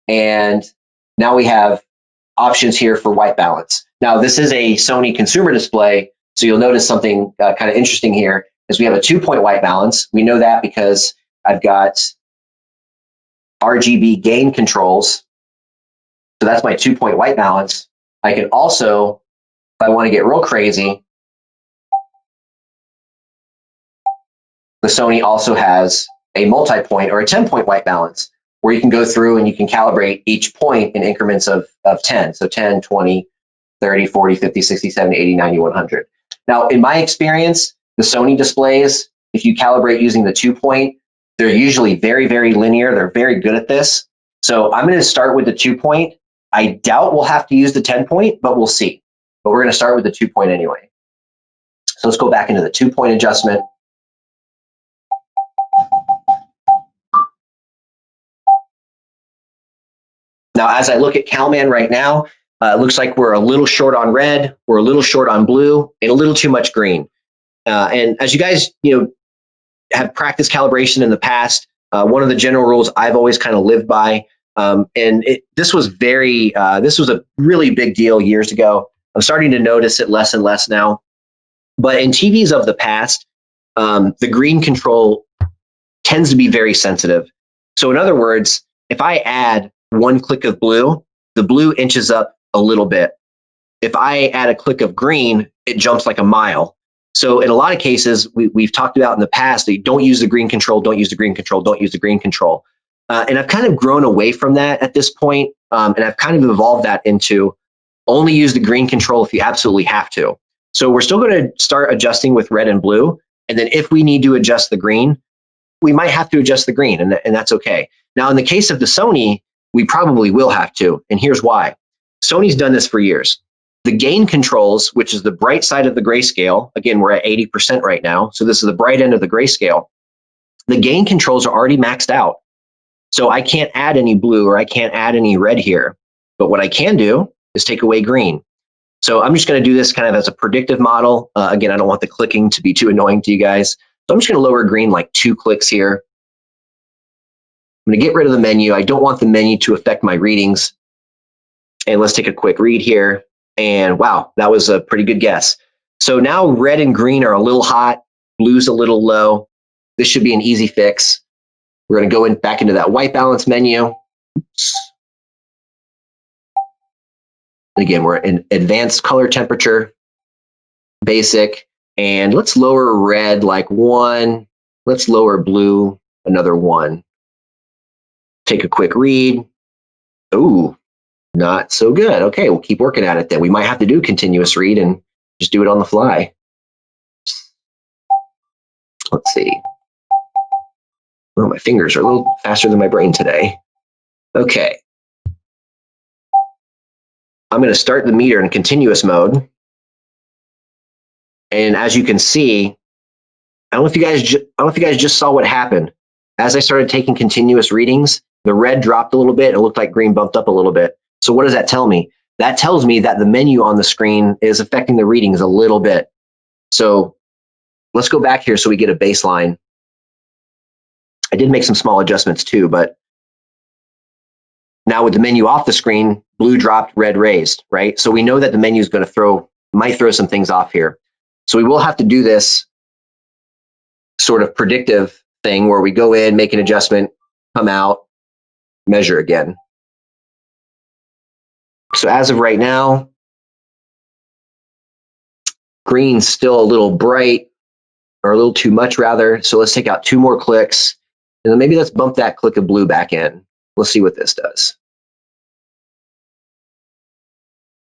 and now we have options here for white balance. Now, this is a Sony consumer display, so you'll notice something kind of interesting here is we have a 2-point white balance. We know that because I've got RGB gain controls. So that's my 2-point white balance. I can also, if I want to get real crazy, the Sony also has a multi-point or a 10-point white balance where you can go through and you can calibrate each point in increments of 10. So 10, 20, 30, 40, 50, 60, 70, 80, 90, 100. Now, in my experience, the Sony displays, if you calibrate using the 2-point, they're usually very, very linear. They're very good at this. So I'm going to start with the 2-point. I doubt we'll have to use the 10-point, but we'll see. But we're going to start with the 2-point anyway. So let's go back into the 2-point adjustment. Now, as I look at CalMan right now, it looks like we're a little short on red, we're a little short on blue, and a little too much green. And as you guys, have practiced calibration in the past, one of the general rules I've always kind of lived by, this was a really big deal years ago. I'm starting to notice it less and less now. But in TVs of the past, the green control tends to be very sensitive. So in other words, if I add 1 click of blue, the blue inches up a little bit. If I add a click of green, it jumps like a mile. So in a lot of cases, we've talked about in the past that you don't use the green control, don't use the green control, don't use the green control. And I've kind of grown away from that at this point, and I've kind of evolved that into only use the green control if you absolutely have to. So we're still going to start adjusting with red and blue, and then if we need to adjust the green, we might have to adjust the green, and that's okay. Now, in the case of the Sony, we probably will have to, and here's why. Sony's done this for years. The gain controls, which is the bright side of the grayscale, again, we're at 80% right now, so this is the bright end of the grayscale. The gain controls are already maxed out. So I can't add any blue or I can't add any red here. But what I can do is take away green. So I'm just going to do this kind of as a predictive model. Again, I don't want the clicking to be too annoying to you guys. So I'm just going to lower green like 2 clicks here. I'm going to get rid of the menu. I don't want the menu to affect my readings. And let's take a quick read here. And wow, that was a pretty good guess. So now red and green are a little hot, blue's a little low. This should be an easy fix. We're going to go back into that white balance menu. Oops. Again, we're in advanced color temperature, basic, and let's lower red like 1. Let's lower blue another 1. Take a quick read. Ooh, not so good. Okay, we'll keep working at it then. We might have to do continuous read and just do it on the fly. Let's see. Oh, my fingers are a little faster than my brain today. Okay. I'm going to start the meter in continuous mode. And as you can see, I don't know if you guys just saw what happened. As I started taking continuous readings, the red dropped a little bit. It looked like green bumped up a little bit. So what does that tell me? That tells me that the menu on the screen is affecting the readings a little bit. So let's go back here so we get a baseline. I did make some small adjustments too, but now with the menu off the screen, blue dropped, red raised, right? So we know that the menu is going to might throw some things off here. So we will have to do this sort of predictive thing where we go in, make an adjustment, come out, measure again. So as of right now, green's still a little bright, or a little too much rather. So let's take out 2 more clicks, and then maybe let's bump that click of blue back in. We'll see what this does.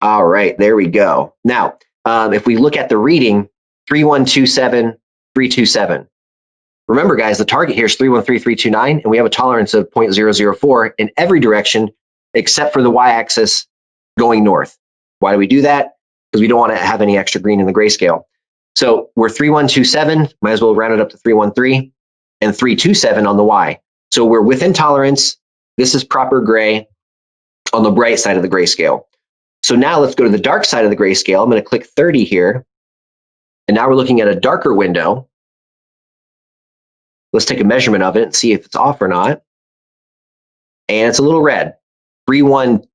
All right, there we go. Now, if we look at the reading, 3127, 327. Remember, guys, the target here is 313329, and we have a tolerance of 0.004 in every direction except for the y-axis going north. Why do we do that? Because we don't want to have any extra green in the grayscale. So we're 3127, might as well round it up to 313, and 327 on the y. So we're within tolerance. This is proper gray on the bright side of the grayscale. So now let's go to the dark side of the grayscale. I'm going to click 30 here, and now we're looking at a darker window. Let's take a measurement of it and see if it's off or not. And it's a little red. 31,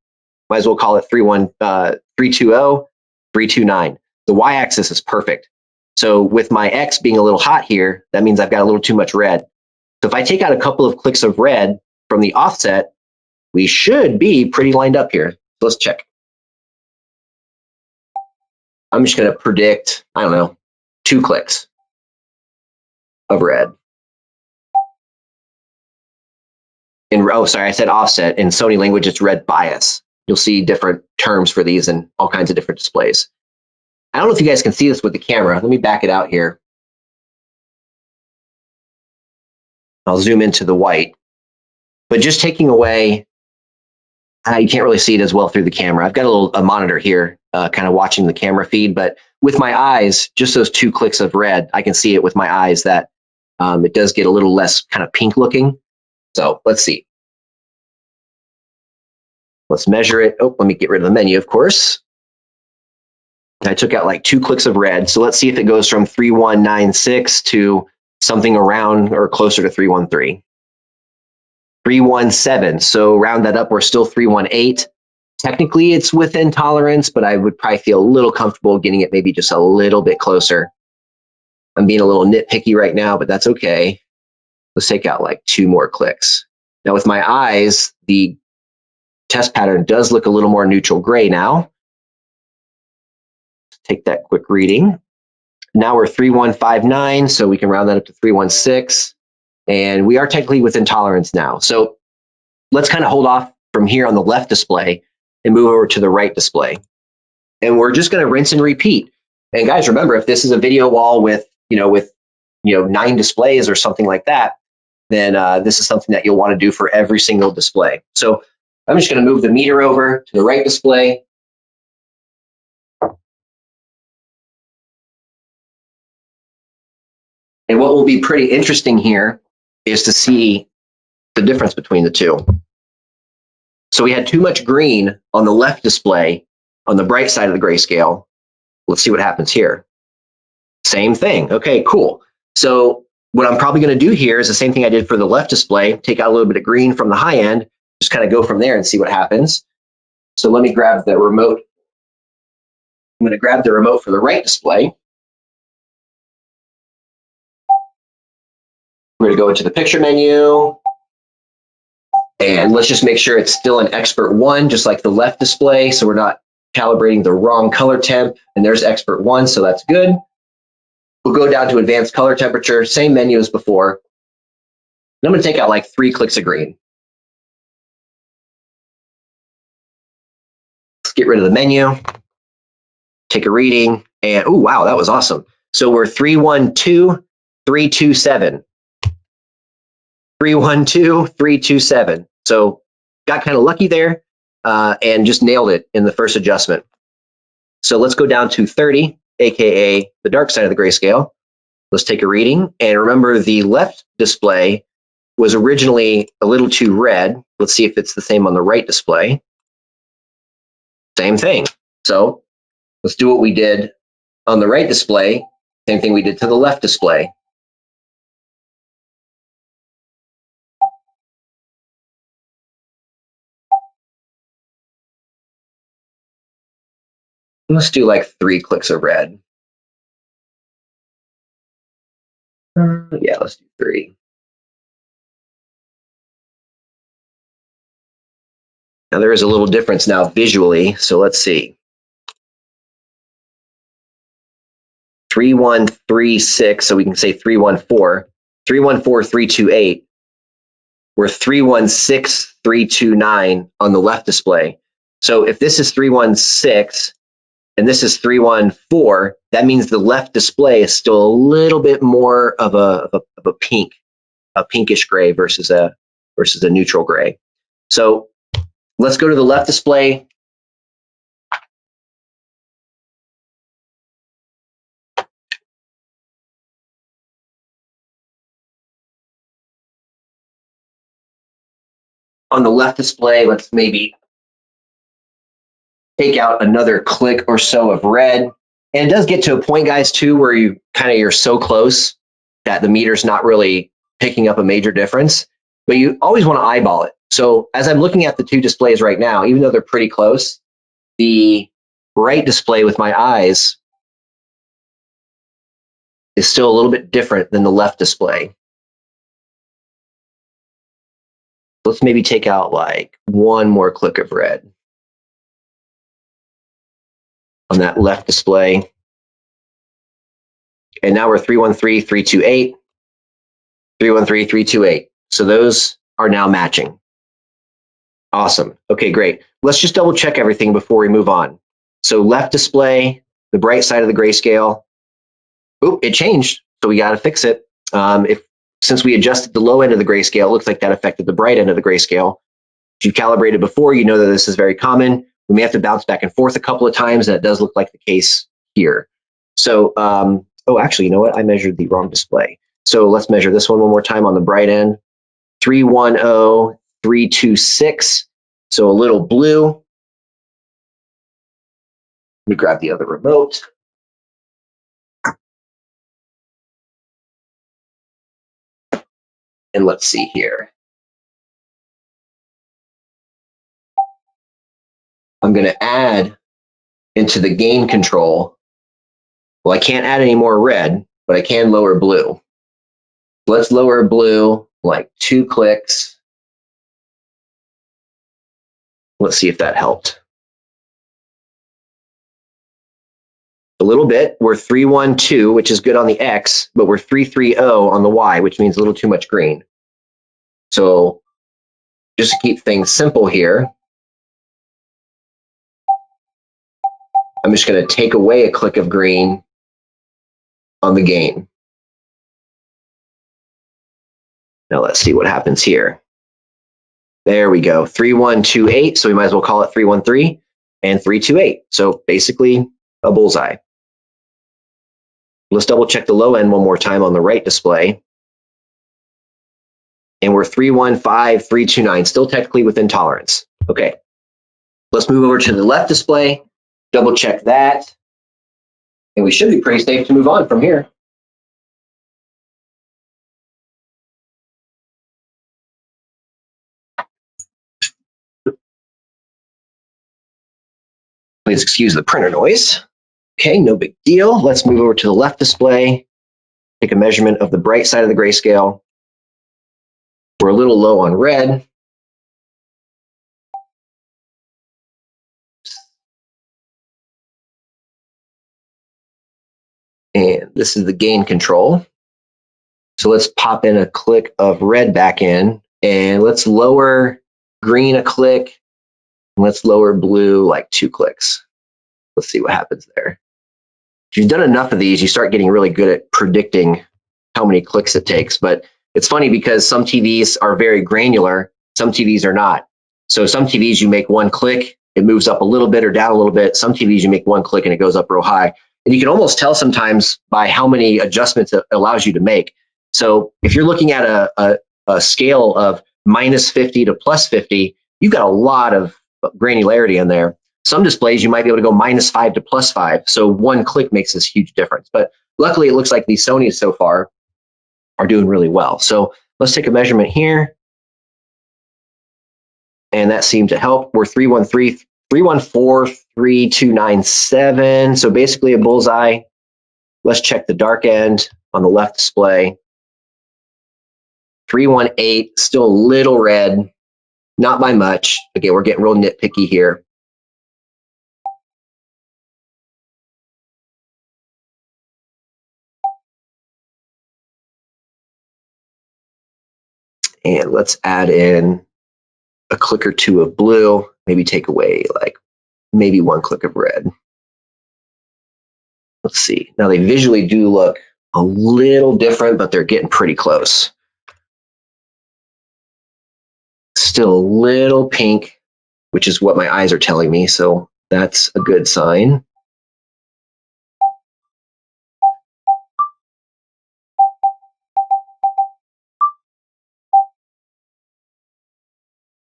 might as well call it 320, 329. The y-axis is perfect. So with my X being a little hot here, that means I've got a little too much red. So if I take out a couple of clicks of red from the offset, we should be pretty lined up here. So let's check. I'm just going to predict, I don't know, 2 clicks of red. Oh, sorry, I said offset. In Sony language, it's red bias. You'll see different terms for these in all kinds of different displays. I don't know if you guys can see this with the camera. Let me back it out here. I'll zoom into the white. But just taking away, you can't really see it as well through the camera. I've got a monitor here, kind of watching the camera feed. But with my eyes, just those 2 clicks of red, I can see it with my eyes that it does get a little less kind of pink looking. So let's see. Let's measure it. Oh, let me get rid of the menu, of course. I took out like 2 clicks of red. So let's see if it goes from 3196 to something around or closer to 313. 317. So round that up, we're still 318. Technically, it's within tolerance, but I would probably feel a little comfortable getting it maybe just a little bit closer. I'm being a little nitpicky right now, but that's okay. Let's take out like 2 more clicks. Now with my eyes, the test pattern does look a little more neutral gray now. Take that quick reading. Now we're 3159, so we can round that up to 316. And we are technically within tolerance now. So let's kind of hold off from here on the left display and move over to the right display. And we're just going to rinse and repeat. And guys, remember, if this is a video wall with 9 displays or something like that, then this is something that you'll want to do for every single display. So I'm just going to move the meter over to the right display. And what will be pretty interesting here is to see the difference between the two. So we had too much green on the left display on the bright side of the grayscale. Let's see what happens here. Same thing. Okay, cool. So what I'm probably going to do here is the same thing I did for the left display, take out a little bit of green from the high end, just kind of go from there and see what happens. So let me grab the remote. I'm going to grab the remote for the right display. We're going to go into the picture menu. And let's just make sure it's still an expert 1, just like the left display. So we're not calibrating the wrong color temp. And there's expert 1, so that's good. We'll go down to advanced color temperature, same menu as before. And I'm going to take out like 3 clicks of green. Let's get rid of the menu. Take a reading. And oh, wow, that was awesome. So we're 312, 327. 312, 327. So got kind of lucky there and just nailed it in the first adjustment. So let's go down to 30, aka the dark side of the grayscale. Let's take a reading. And remember, the left display was originally a little too red. Let's see if it's the same on the right display. Same thing. So let's do what we did on the right display. Same thing we did to the left display. Let's do like 3 clicks of red. Yeah, let's do 3. Now there is a little difference now visually, so let's see. 3136, so we can say 314. 314, 328. We're 316, 329 on the left display. So if this is 316 and this is 314, that means the left display is still a little bit more of a pink, a pinkish gray versus a neutral gray. So let's go to the left display. On the left display, let's maybe take out another click or so of red. And it does get to a point, guys, too, where you're so close that the meter's not really picking up a major difference, but you always want to eyeball it. So as I'm looking at the 2 displays right now, even though they're pretty close, the right display with my eyes is still a little bit different than the left display. Let's maybe take out like 1 more click of red on that left display. And now we're 313, 328, 313, 328. So those are now matching. Awesome. Okay, great. Let's just double check everything before we move on. So left display, the bright side of the grayscale. Oop, it changed. So we got to fix it. Since we adjusted the low end of the grayscale, it looks like that affected the bright end of the grayscale. If you've calibrated before, you know that this is very common. We may have to bounce back and forth a couple of times, and it does look like the case here. So, oh, actually, you know what? I measured the wrong display. So let's measure this one more time on the bright end. 310, 326. So a little blue. Let me grab the other remote. And let's see here. I'm going to add into the gain control. Well, I can't add any more red, but I can lower blue. Let's lower blue like 2 clicks. Let's see if that helped. A little bit. We're 312, which is good on the X, but we're 330 on the Y, which means a little too much green. So just to keep things simple here, I'm just going to take away a click of green on the gain. Now let's see what happens here. There we go, 3128, so we might as well call it 313 and 328. So basically a bullseye. Let's double check the low end one more time on the right display. And we're 315, 329, still technically within tolerance. Okay, let's move over to the left display, double check that, and we should be pretty safe to move on from here. Please excuse the printer noise. Okay, no big deal. Let's move over to the left display, take a measurement of the bright side of the grayscale. We're a little low on red. And this is the gain control. So let's pop in a click of red back in, and let's lower green a click, and let's lower blue like 2 clicks. Let's see what happens there. If you've done enough of these, you start getting really good at predicting how many clicks it takes. But it's funny because some TVs are very granular, some TVs are not. So some TVs you make 1 click, it moves up a little bit or down a little bit. Some TVs you make 1 click and it goes up real high. And you can almost tell sometimes by how many adjustments it allows you to make. So if you're looking at a scale of -50 to +50, you've got a lot of granularity in there. Some displays, you might be able to go -5 to +5. So one click makes this huge difference. But luckily, it looks like these Sonys so far are doing really well. So let's take a measurement here. And that seemed to help. We're 314.3297. So basically a bullseye. Let's check the dark end on the left display. 318, still a little red, not by much. Again, we're getting real nitpicky here. And let's add in a click or two of blue, maybe take away like maybe one click of red. Let's see. Now they visually do look a little different, but they're getting pretty close. Still a little pink, which is what my eyes are telling me, so that's a good sign.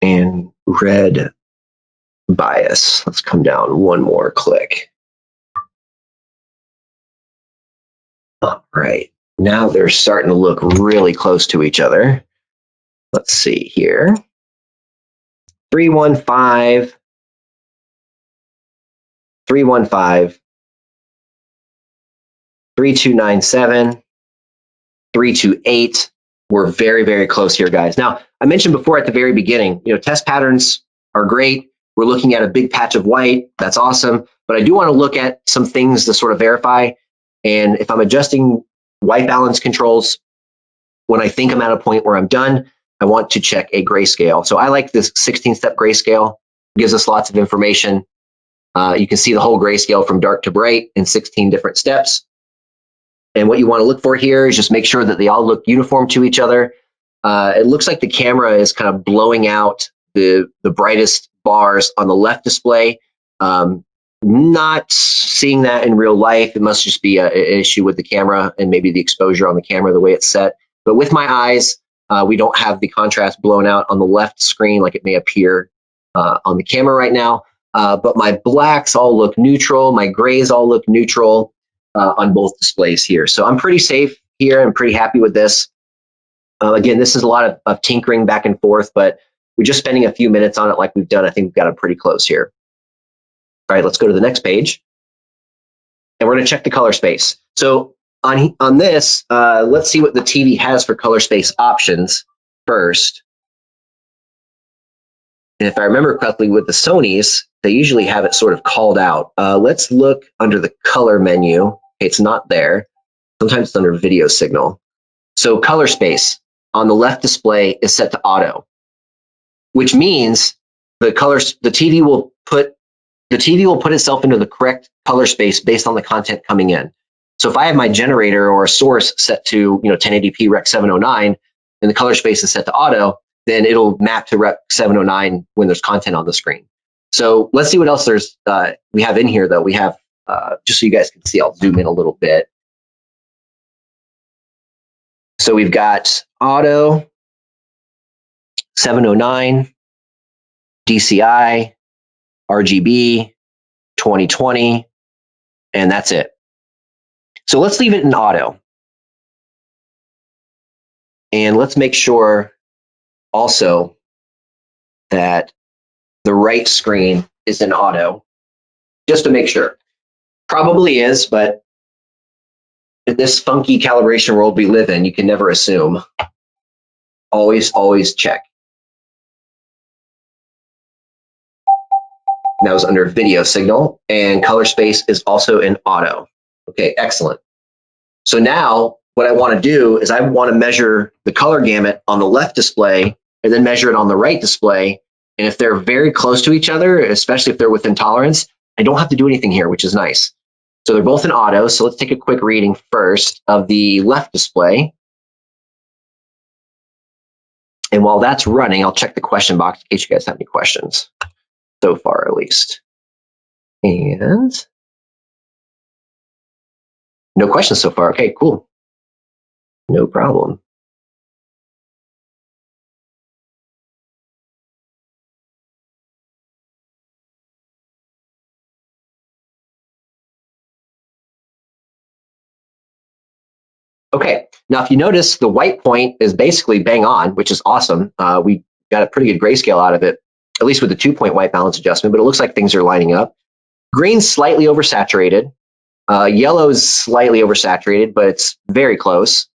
And red bias. Let's come down one more click. All right, now they're starting to look really close to each other. Let's see here. 315, 315, 3297, 328. We're very, very close here, guys. Now, I mentioned before at the very beginning, test patterns are great. We're looking at a big patch of white. That's awesome. But I do want to look at some things to sort of verify. And if I'm adjusting white balance controls, when I think I'm at a point where I'm done, I want to check a grayscale. So I like this 16-step grayscale. It gives us lots of information. You can see the whole grayscale from dark to bright in 16 different steps. And what you want to look for here is just make sure that they all look uniform to each other. It looks like the camera is kind of blowing out the brightest bars on the left display. Not seeing that in real life. It must just be an issue with the camera and maybe the exposure on the camera, the way it's set. But with my eyes, we don't have the contrast blown out on the left screen like it may appear on the camera right now. But my blacks all look neutral. My grays all look neutral on both displays here. So I'm pretty safe here. I'm pretty happy with this. Again, this is a lot of tinkering back and forth, but we're just spending a few minutes on it like we've done. I think we've got it pretty close here. All right, let's go to the next page. And we're going to check the color space. So on this, let's see what the TV has for color space options first. And if I remember correctly, with the Sonys, they usually have it sort of called out. Let's look under the color menu. Okay, it's not there. Sometimes it's under video signal. So color space on the left display is set to auto, which means the TV will put itself into the correct color space based on the content coming in. So if I have my generator or a source set to 1080p Rec 709 and the color space is set to auto, then it'll map to Rec 709 when there's content on the screen. So let's see what else we have in here though. We have, just so you guys can see, I'll zoom in a little bit. So we've got auto, 709, DCI, RGB, 2020, and that's it. So let's leave it in auto. And let's make sure also that the right screen is in auto, just to make sure. Probably is, but in this funky calibration world we live in, you can never assume. Always check. And that was under video signal, and color space is also in auto. Okay, excellent. So now what I want to do is I want to measure the color gamut on the left display and then measure it on the right display. And if they're very close to each other, especially if they're within tolerance, I don't have to do anything here, which is nice. So they're both in auto. So let's take a quick reading first of the left display. And while that's running, I'll check the question box in case you guys have any questions, so far at least. And No questions so far. Okay, cool. No problem. Okay, now if you notice, the white point is basically bang on, which is awesome. We got a pretty good grayscale out of it, at least with the 2-point white balance adjustment, but it looks like things are lining up. Green's slightly oversaturated. Yellow is slightly oversaturated, but it's very close.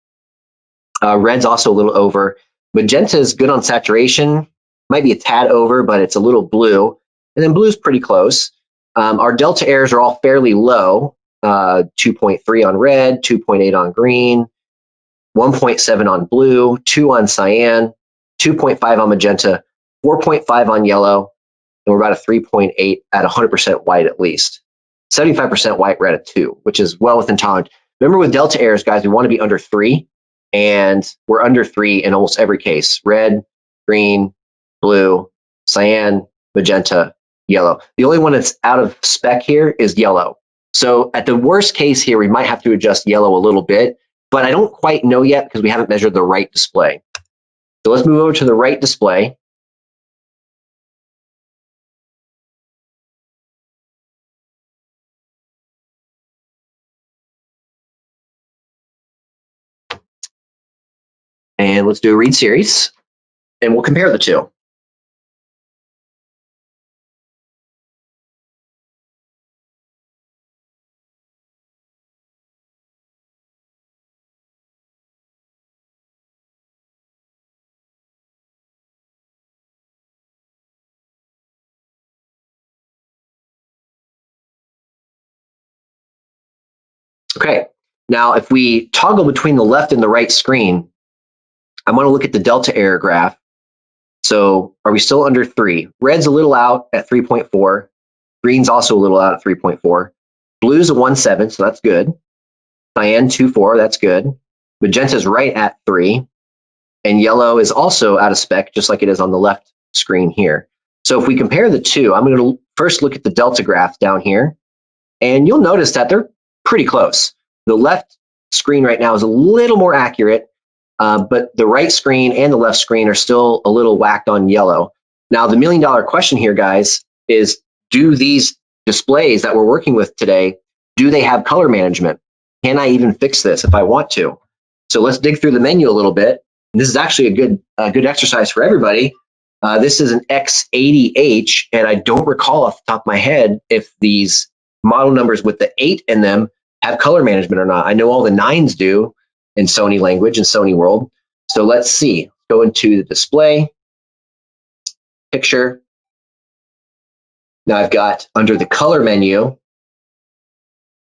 Red's also a little over. Magenta is good on saturation, might be a tad over, but it's a little blue. And then blue's pretty close. Our delta errors are all fairly low. 2.3 on red, 2.8 on green, 1.7 on blue, 2 on cyan, 2.5 on magenta, 4.5 on yellow, and we're about a 3.8 at 100% white at least. 75% white, red at 2, which is well within tolerance. Remember with delta errors, guys, we want to be under 3, and we're under 3 in almost every case. Red, green, blue, cyan, magenta, yellow. The only one that's out of spec here is yellow. So at the worst case here, we might have to adjust yellow a little bit, but I don't quite know yet because we haven't measured the right display. So let's move over to the right display. And let's do a read series, and we'll compare the two. Okay, now if we toggle between the left and the right screen, I want to look at the delta error graph. So are we still under 3? Red's a little out at 3.4. Green's also a little out at 3.4. Blue's a 1.7, so that's good. Cyan 2.4, that's good. Magenta's right at 3. And yellow is also out of spec, just like it is on the left screen here. So if we compare the two, I'm going to first look at the delta graph down here. And you'll notice that they're pretty close. The left screen right now is a little more accurate, but the right screen and the left screen are still a little whacked on yellow. Now, the million-dollar question here, guys, is do these displays that we're working with today, do they have color management? Can I even fix this if I want to? So let's dig through the menu a little bit. And this is actually a good exercise for everybody. This is an X80H, and I don't recall off the top of my head if these model numbers with the 8 in them have color management or not. I know all the 9s do in Sony language and Sony world. So let's see. Go into the display, picture. Now I've got under the color menu,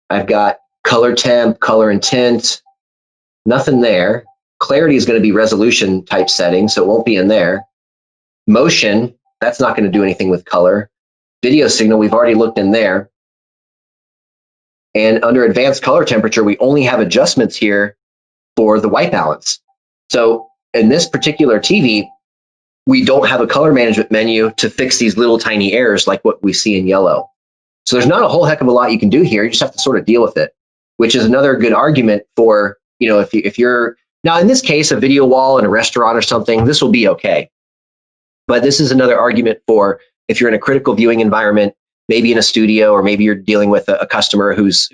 I've got color temp, color intent, nothing there. Clarity is going to be resolution type setting, so it won't be in there. Motion, that's not going to do anything with color. Video signal, we've already looked in there. And under advanced color temperature, we only have adjustments here for the white balance. So in this particular TV, we don't have a color management menu to fix these little tiny errors like what we see in yellow. So there's not a whole heck of a lot you can do here. You just have to sort of deal with it, which is another good argument for, you know, if you're, now in this case, a video wall in a restaurant or something, this will be okay. But this is another argument for if you're in a critical viewing environment, maybe in a studio, or maybe you're dealing with a customer who's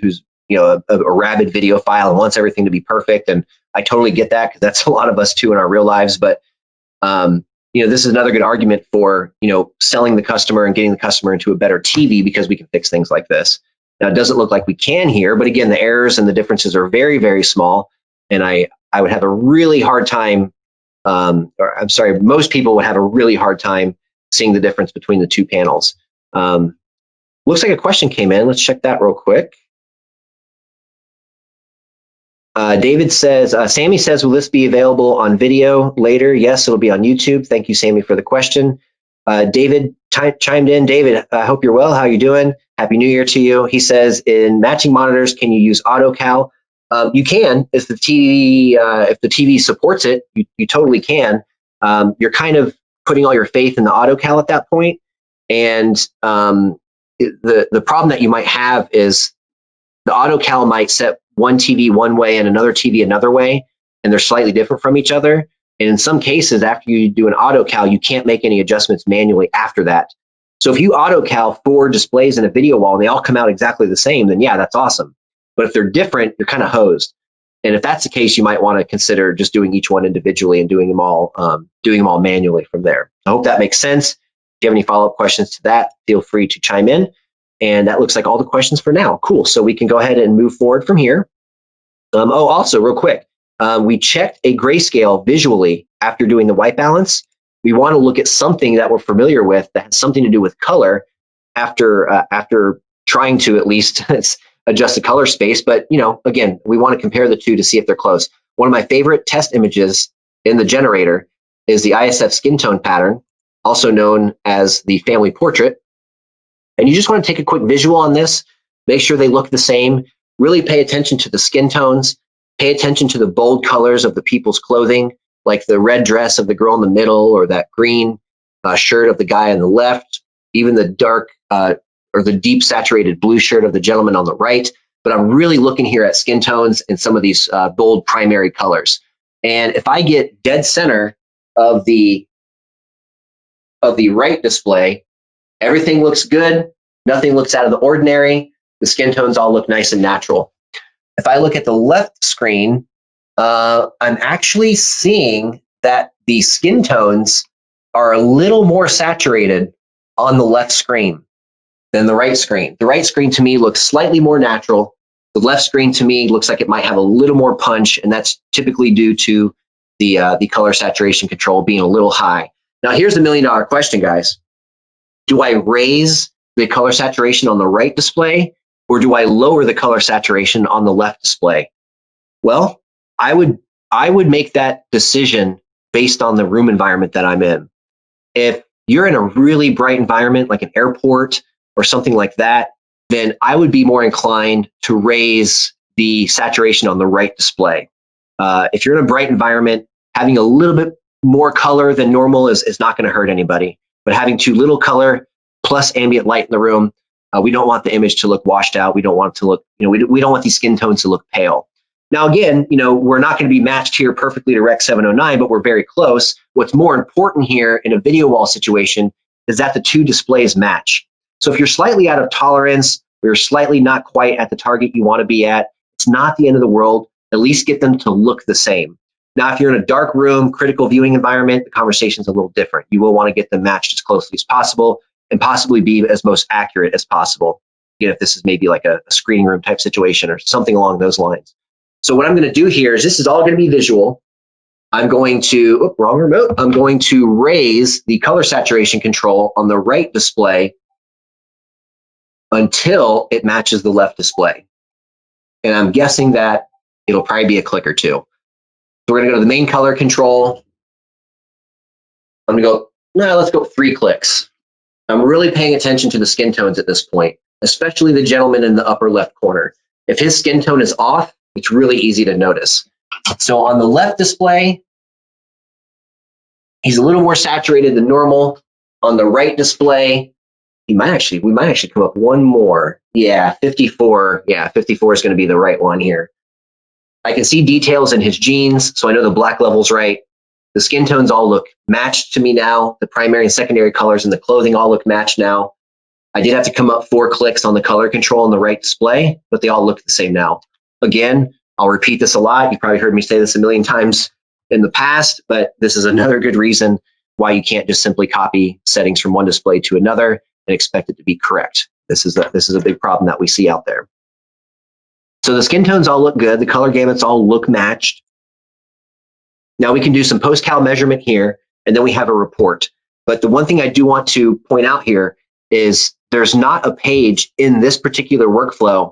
you know, a rabid video file and wants everything to be perfect. And I totally get that because that's a lot of us too in our real lives. But you know, this is another good argument for, you know, selling the customer and getting the customer into a better TV because we can fix things like this. Now, it doesn't look like we can here, but again, the errors and the differences are very, very small. And I would have a really hard time, or I'm sorry, most people would have a really hard time seeing the difference between the two panels. Looks like a question came in. Let's check that real quick. David says, Sammy says, will this be available on video later? Yes, it'll be on YouTube. Thank you, Sammy, for the question. David chimed in. David, I hope you're well. How are you doing? Happy New Year to you. He says, in matching monitors, can you use AutoCal? You can if the TV supports it. You totally can. You're kind of putting all your faith in the AutoCal at that point. And the problem that you might have is the AutoCal might set one TV one way and another TV another way, and they're slightly different from each other. And in some cases, after you do an auto cal, you can't make any adjustments manually after that. So if you auto cal 4 displays in a video wall and they all come out exactly the same, then yeah, that's awesome. But if they're different, you're kind of hosed. And if that's the case, you might want to consider just doing each one individually and doing them all manually from there. I hope that makes sense. If you have any follow-up questions to that, feel free to chime in. And that looks like all the questions for now. Cool. So we can go ahead and move forward from here. Also, real quick, we checked a grayscale visually after doing the white balance. We want to look at something that we're familiar with that has something to do with color after trying to at least adjust the color space. But, you know, again, we want to compare the two to see if they're close. One of my favorite test images in the generator is the ISF skin tone pattern, also known as the family portrait. And you just want to take a quick visual on this, make sure they look the same, really pay attention to the skin tones, pay attention to the bold colors of the people's clothing, like the red dress of the girl in the middle or that green shirt of the guy on the left, even the dark or the deep saturated blue shirt of the gentleman on the right. But I'm really looking here at skin tones and some of these bold primary colors. And if I get dead center of the right display, everything looks good. Nothing looks out of the ordinary. The skin tones all look nice and natural. If I look at the left screen, I'm actually seeing that the skin tones are a little more saturated on the left screen than the right screen. The right screen to me looks slightly more natural. The left screen to me looks like it might have a little more punch, and that's typically due to the color saturation control being a little high. Now here's the million-dollar question, guys. Do I raise the color saturation on the right display, or do I lower the color saturation on the left display? Well, I would make that decision based on the room environment that I'm in. If you're in a really bright environment like an airport or something like that, then I would be more inclined to raise the saturation on the right display. If you're in a bright environment, having a little bit more color than normal is not going to hurt anybody. But having too little color plus ambient light in the room, we don't want the image to look washed out. We don't want it to look, we don't want these skin tones to look pale. Now, again, we're not going to be matched here perfectly to Rec 709, but we're very close. What's more important here in a video wall situation is that the two displays match. So if you're slightly out of tolerance, or you're slightly not quite at the target you want to be at, it's not the end of the world. At least get them to look the same. Now, if you're in a dark room, critical viewing environment, the conversation's a little different. You will want to get them matched as closely as possible and possibly be as most accurate as possible. Again, if this is maybe like a screening room type situation or something along those lines. So what I'm going to do here is this is all going to be visual. I'm going to, wrong remote. I'm going to raise the color saturation control on the right display until it matches the left display. And I'm guessing that it'll probably be a click or two. So we're going to go to the main color control. I'm going to go, no, let's go 3 clicks. I'm really paying attention to the skin tones at this point, especially the gentleman in the upper left corner. If his skin tone is off, it's really easy to notice. So on the left display, he's a little more saturated than normal. On the right display, we might actually come up one more. Yeah, 54. Yeah, 54 is going to be the right one here. I can see details in his jeans, so I know the black level's right. The skin tones all look matched to me now. The primary and secondary colors in the clothing all look matched now. I did have to come up 4 clicks on the color control on the right display, but they all look the same now. Again, I'll repeat this a lot. You probably heard me say this a million times in the past, but this is another good reason why you can't just simply copy settings from one display to another and expect it to be correct. This is a big problem that we see out there. So the skin tones all look good. The color gamuts all look matched. Now we can do some post-cal measurement here, and then we have a report. But the one thing I do want to point out here is there's not a page in this particular workflow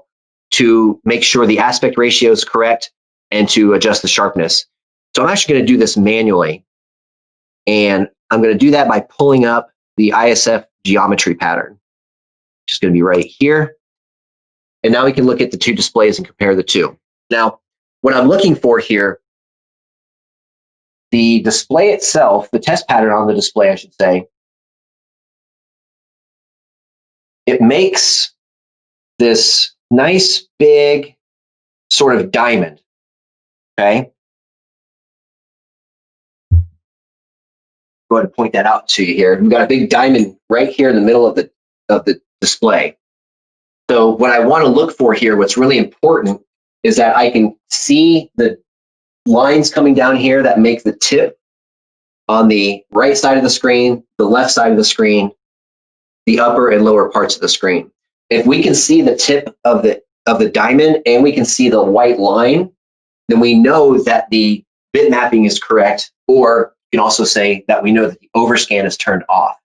to make sure the aspect ratio is correct and to adjust the sharpness. So I'm actually going to do this manually. And I'm going to do that by pulling up the ISF geometry pattern. Just going to be right here. And now we can look at the 2 displays and compare the 2. Now, what I'm looking for here, the display itself, the test pattern on the display, I should say, it makes this nice big sort of diamond, okay? Go ahead and point that out to you here. We've got a big diamond right here in the middle of the display. So what I want to look for here, what's really important, is that I can see the lines coming down here that make the tip on the right side of the screen, the left side of the screen, the upper and lower parts of the screen. If we can see the tip of the diamond and we can see the white line, then we know that the bit mapping is correct, or you can also say that we know that the overscan is turned off.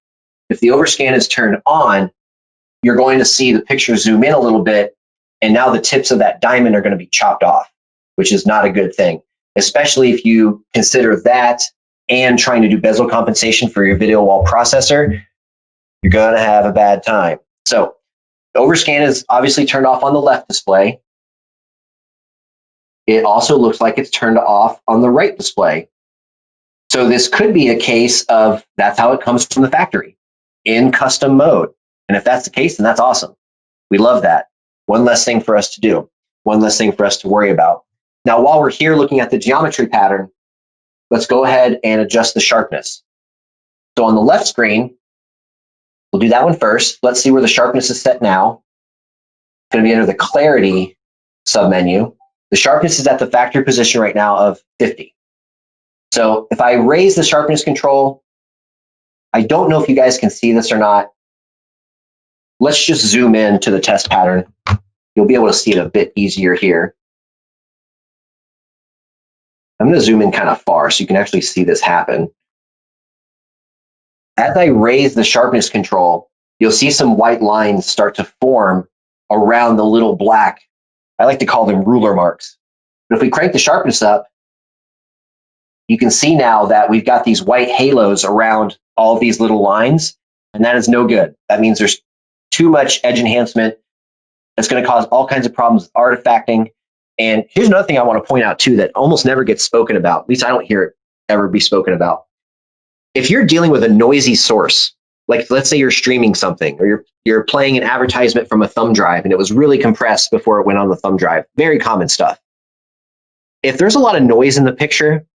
If the overscan is turned on, you're going to see the picture zoom in a little bit, and now the tips of that diamond are going to be chopped off, which is not a good thing, especially if you consider that and trying to do bezel compensation for your video wall processor. You're going to have a bad time. So the overscan is obviously turned off on the left display. It also looks like it's turned off on the right display. So this could be a case of that's how it comes from the factory in custom mode. And if that's the case, then that's awesome. We love that. One less thing for us to do, one less thing for us to worry about. Now, while we're here looking at the geometry pattern, let's go ahead and adjust the sharpness. So on the left screen, we'll do that one first. Let's see where the sharpness is set now. It's going to be under the clarity submenu. The sharpness is at the factory position right now of 50. So if I raise the sharpness control, I don't know if you guys can see this or not. Let's just zoom in to the test pattern. You'll be able to see it a bit easier here. I'm going to zoom in kind of far so you can actually see this happen. As I raise the sharpness control, you'll see some white lines start to form around the little black, I like to call them ruler marks. But if we crank the sharpness up, you can see now that we've got these white halos around all these little lines, and that is no good. That means there's too much edge enhancement. That's going to cause all kinds of problems with artifacting. And here's another thing I want to point out too that almost never gets spoken about. At least I don't hear it ever be spoken about. If you're dealing with a noisy source, like let's say you're streaming something or you're playing an advertisement from a thumb drive and it was really compressed before it went on the thumb drive, very common stuff. If there's a lot of noise in the picture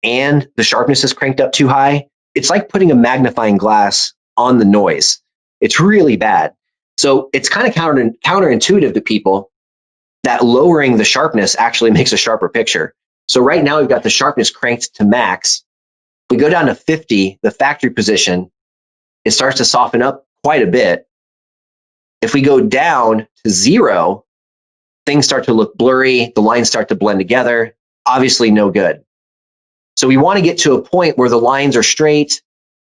and the sharpness is cranked up too high, it's like putting a magnifying glass on the noise. It's really bad. So it's kind of counterintuitive to people that lowering the sharpness actually makes a sharper picture. So right now we've got the sharpness cranked to max. If we go down to 50, the factory position, it starts to soften up quite a bit. If we go down to 0, things start to look blurry, the lines start to blend together, obviously no good. So we want to get to a point where the lines are straight,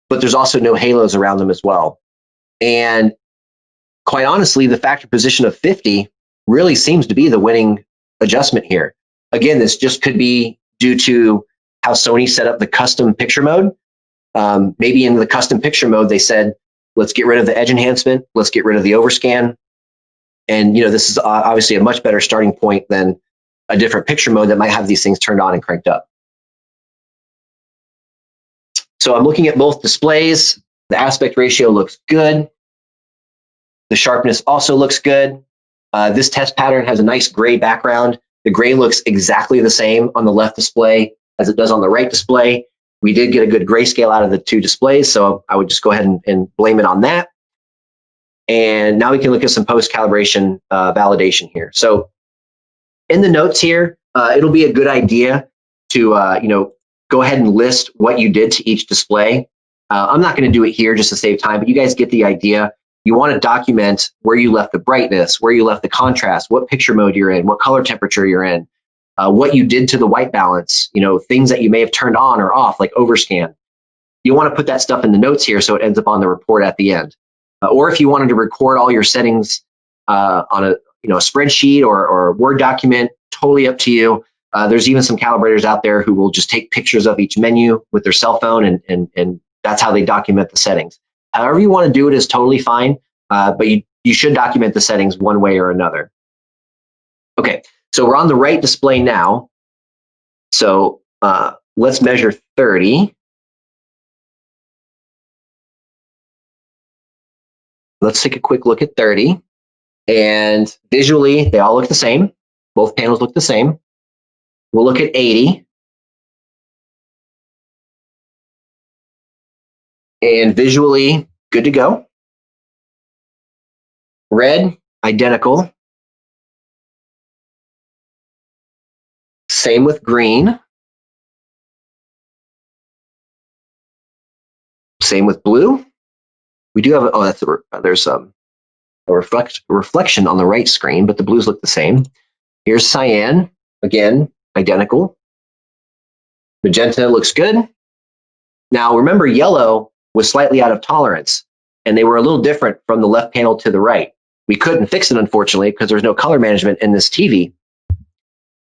but there's also no halos around them as well. And quite honestly, the factory position of 50 really seems to be the winning adjustment here. Again, this just could be due to how Sony set up the custom picture mode. Maybe in the custom picture mode, they said, let's get rid of the edge enhancement, let's get rid of the overscan. And this is obviously a much better starting point than a different picture mode that might have these things turned on and cranked up. So I'm looking at both displays. The aspect ratio looks good. The sharpness also looks good. This test pattern has a nice gray background. The gray looks exactly the same on the left display as it does on the right display. We did get a good grayscale out of the two displays, so I would just go ahead and blame it on that. And now we can look at some post-calibration validation here. So in the notes here, it'll be a good idea to go ahead and list what you did to each display. I'm not going to do it here just to save time, but you guys get the idea. You want to document where you left the brightness, where you left the contrast, what picture mode you're in, what color temperature you're in, what you did to the white balance, things that you may have turned on or off, like overscan. You want to put that stuff in the notes here so it ends up on the report at the end. Or if you wanted to record all your settings on a spreadsheet or a Word document, totally up to you. There's even some calibrators out there who will just take pictures of each menu with their cell phone, and that's how they document the settings. However you want to do it is totally fine, but you should document the settings one way or another. Okay, so we're on the right display now. So let's measure 30. Let's take a quick look at 30. And visually, they all look the same. Both panels look the same. We'll look at 80. And visually, good to go. Red, identical. Same with green. Same with blue. We do have, there's a reflection on the right screen, but the blues look the same. Here's cyan, again, identical. Magenta looks good. Now remember, yellow was slightly out of tolerance, and they were a little different from the left panel to the right. We couldn't fix it, unfortunately, because there's no color management in this TV.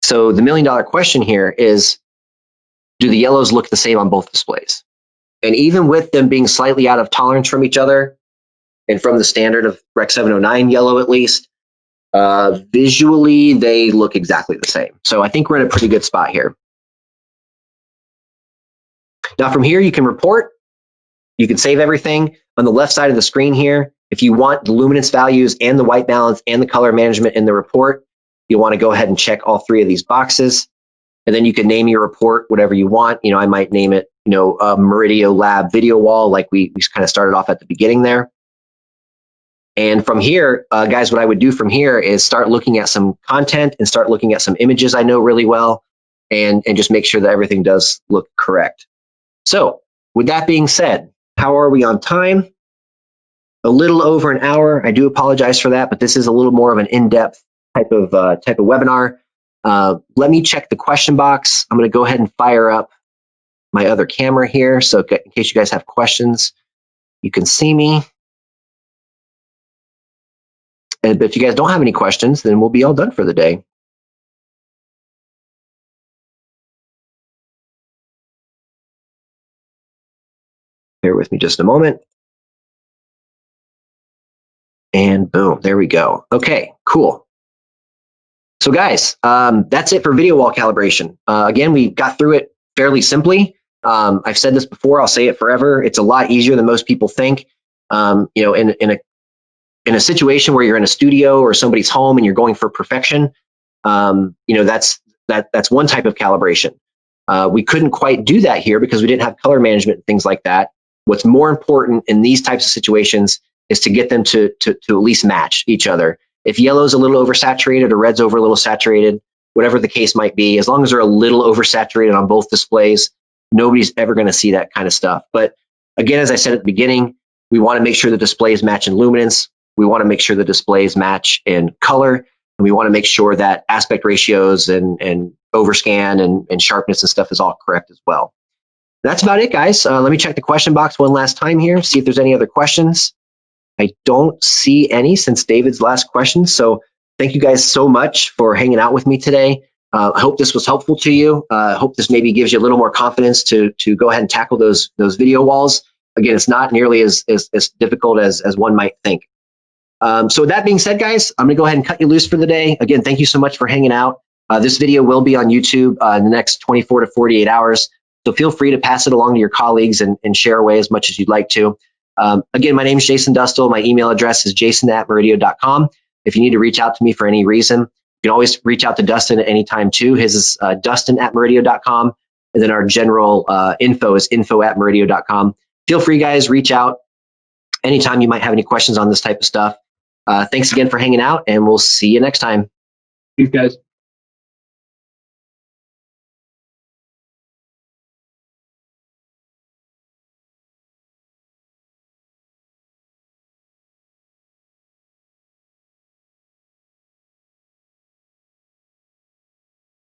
So the $1,000,000 question here is, do the yellows look the same on both displays? And even with them being slightly out of tolerance from each other, and from the standard of Rec 709 yellow at least, visually they look exactly the same. So I think we're in a pretty good spot here. Now from here you can report, you can save everything. On the left side of the screen here, if you want the luminance values and the white balance and the color management in the report, you want to go ahead and check all three of these boxes. And then you can name your report whatever you want. You know, I might name it, Murideo Lab Video Wall, like we kind of started off at the beginning there. And from here, guys, what I would do from here is start looking at some content and start looking at some images I know really well, and just make sure that everything does look correct. So with that being said, how are we on time? A little over an hour. I do apologize for that, but this is a little more of an in-depth type of webinar. Let me check the question box. I'm going to go ahead and fire up my other camera here, so in case you guys have questions, you can see me. But if you guys don't have any questions, then we'll be all done for the day. Bear with me just a moment. And boom, there we go. Okay, cool. So guys, that's it for video wall calibration. Again, we got through it fairly simply. I've said this before, I'll say it forever. It's a lot easier than most people think. In a situation where you're in a studio or somebody's home and you're going for perfection, that's one type of calibration. We couldn't quite do that here because we didn't have color management and things like that. What's more important in these types of situations is to get them to at least match each other. If yellow's a little oversaturated or red's over a little saturated, whatever the case might be, as long as they're a little oversaturated on both displays, nobody's ever going to see that kind of stuff. But again, as I said at the beginning, we want to make sure the displays match in luminance. We want to make sure the displays match in color, and we want to make sure that aspect ratios and overscan and sharpness and stuff is all correct as well. That's about it, guys. Let me check the question box one last time here, see if there's any other questions. I don't see any since David's last question. So thank you guys so much for hanging out with me today. I hope this was helpful to you. I hope this maybe gives you a little more confidence to go ahead and tackle those video walls. Again, it's not nearly as difficult as one might think. So with that being said, guys, I'm gonna go ahead and cut you loose for the day. Again, thank you so much for hanging out. This video will be on YouTube in the next 24 to 48 hours. So feel free to pass it along to your colleagues and share away as much as you'd like to. Again, my name is Jason Dustal. My email address is jason@murideo.com. If you need to reach out to me for any reason, you can always reach out to Dustin at any time too. His is dustin@murideo.com. And then our general info is info@murideo.com. Feel free, guys, reach out anytime you might have any questions on this type of stuff. Thanks again for hanging out, and we'll see you next time. Thanks, guys.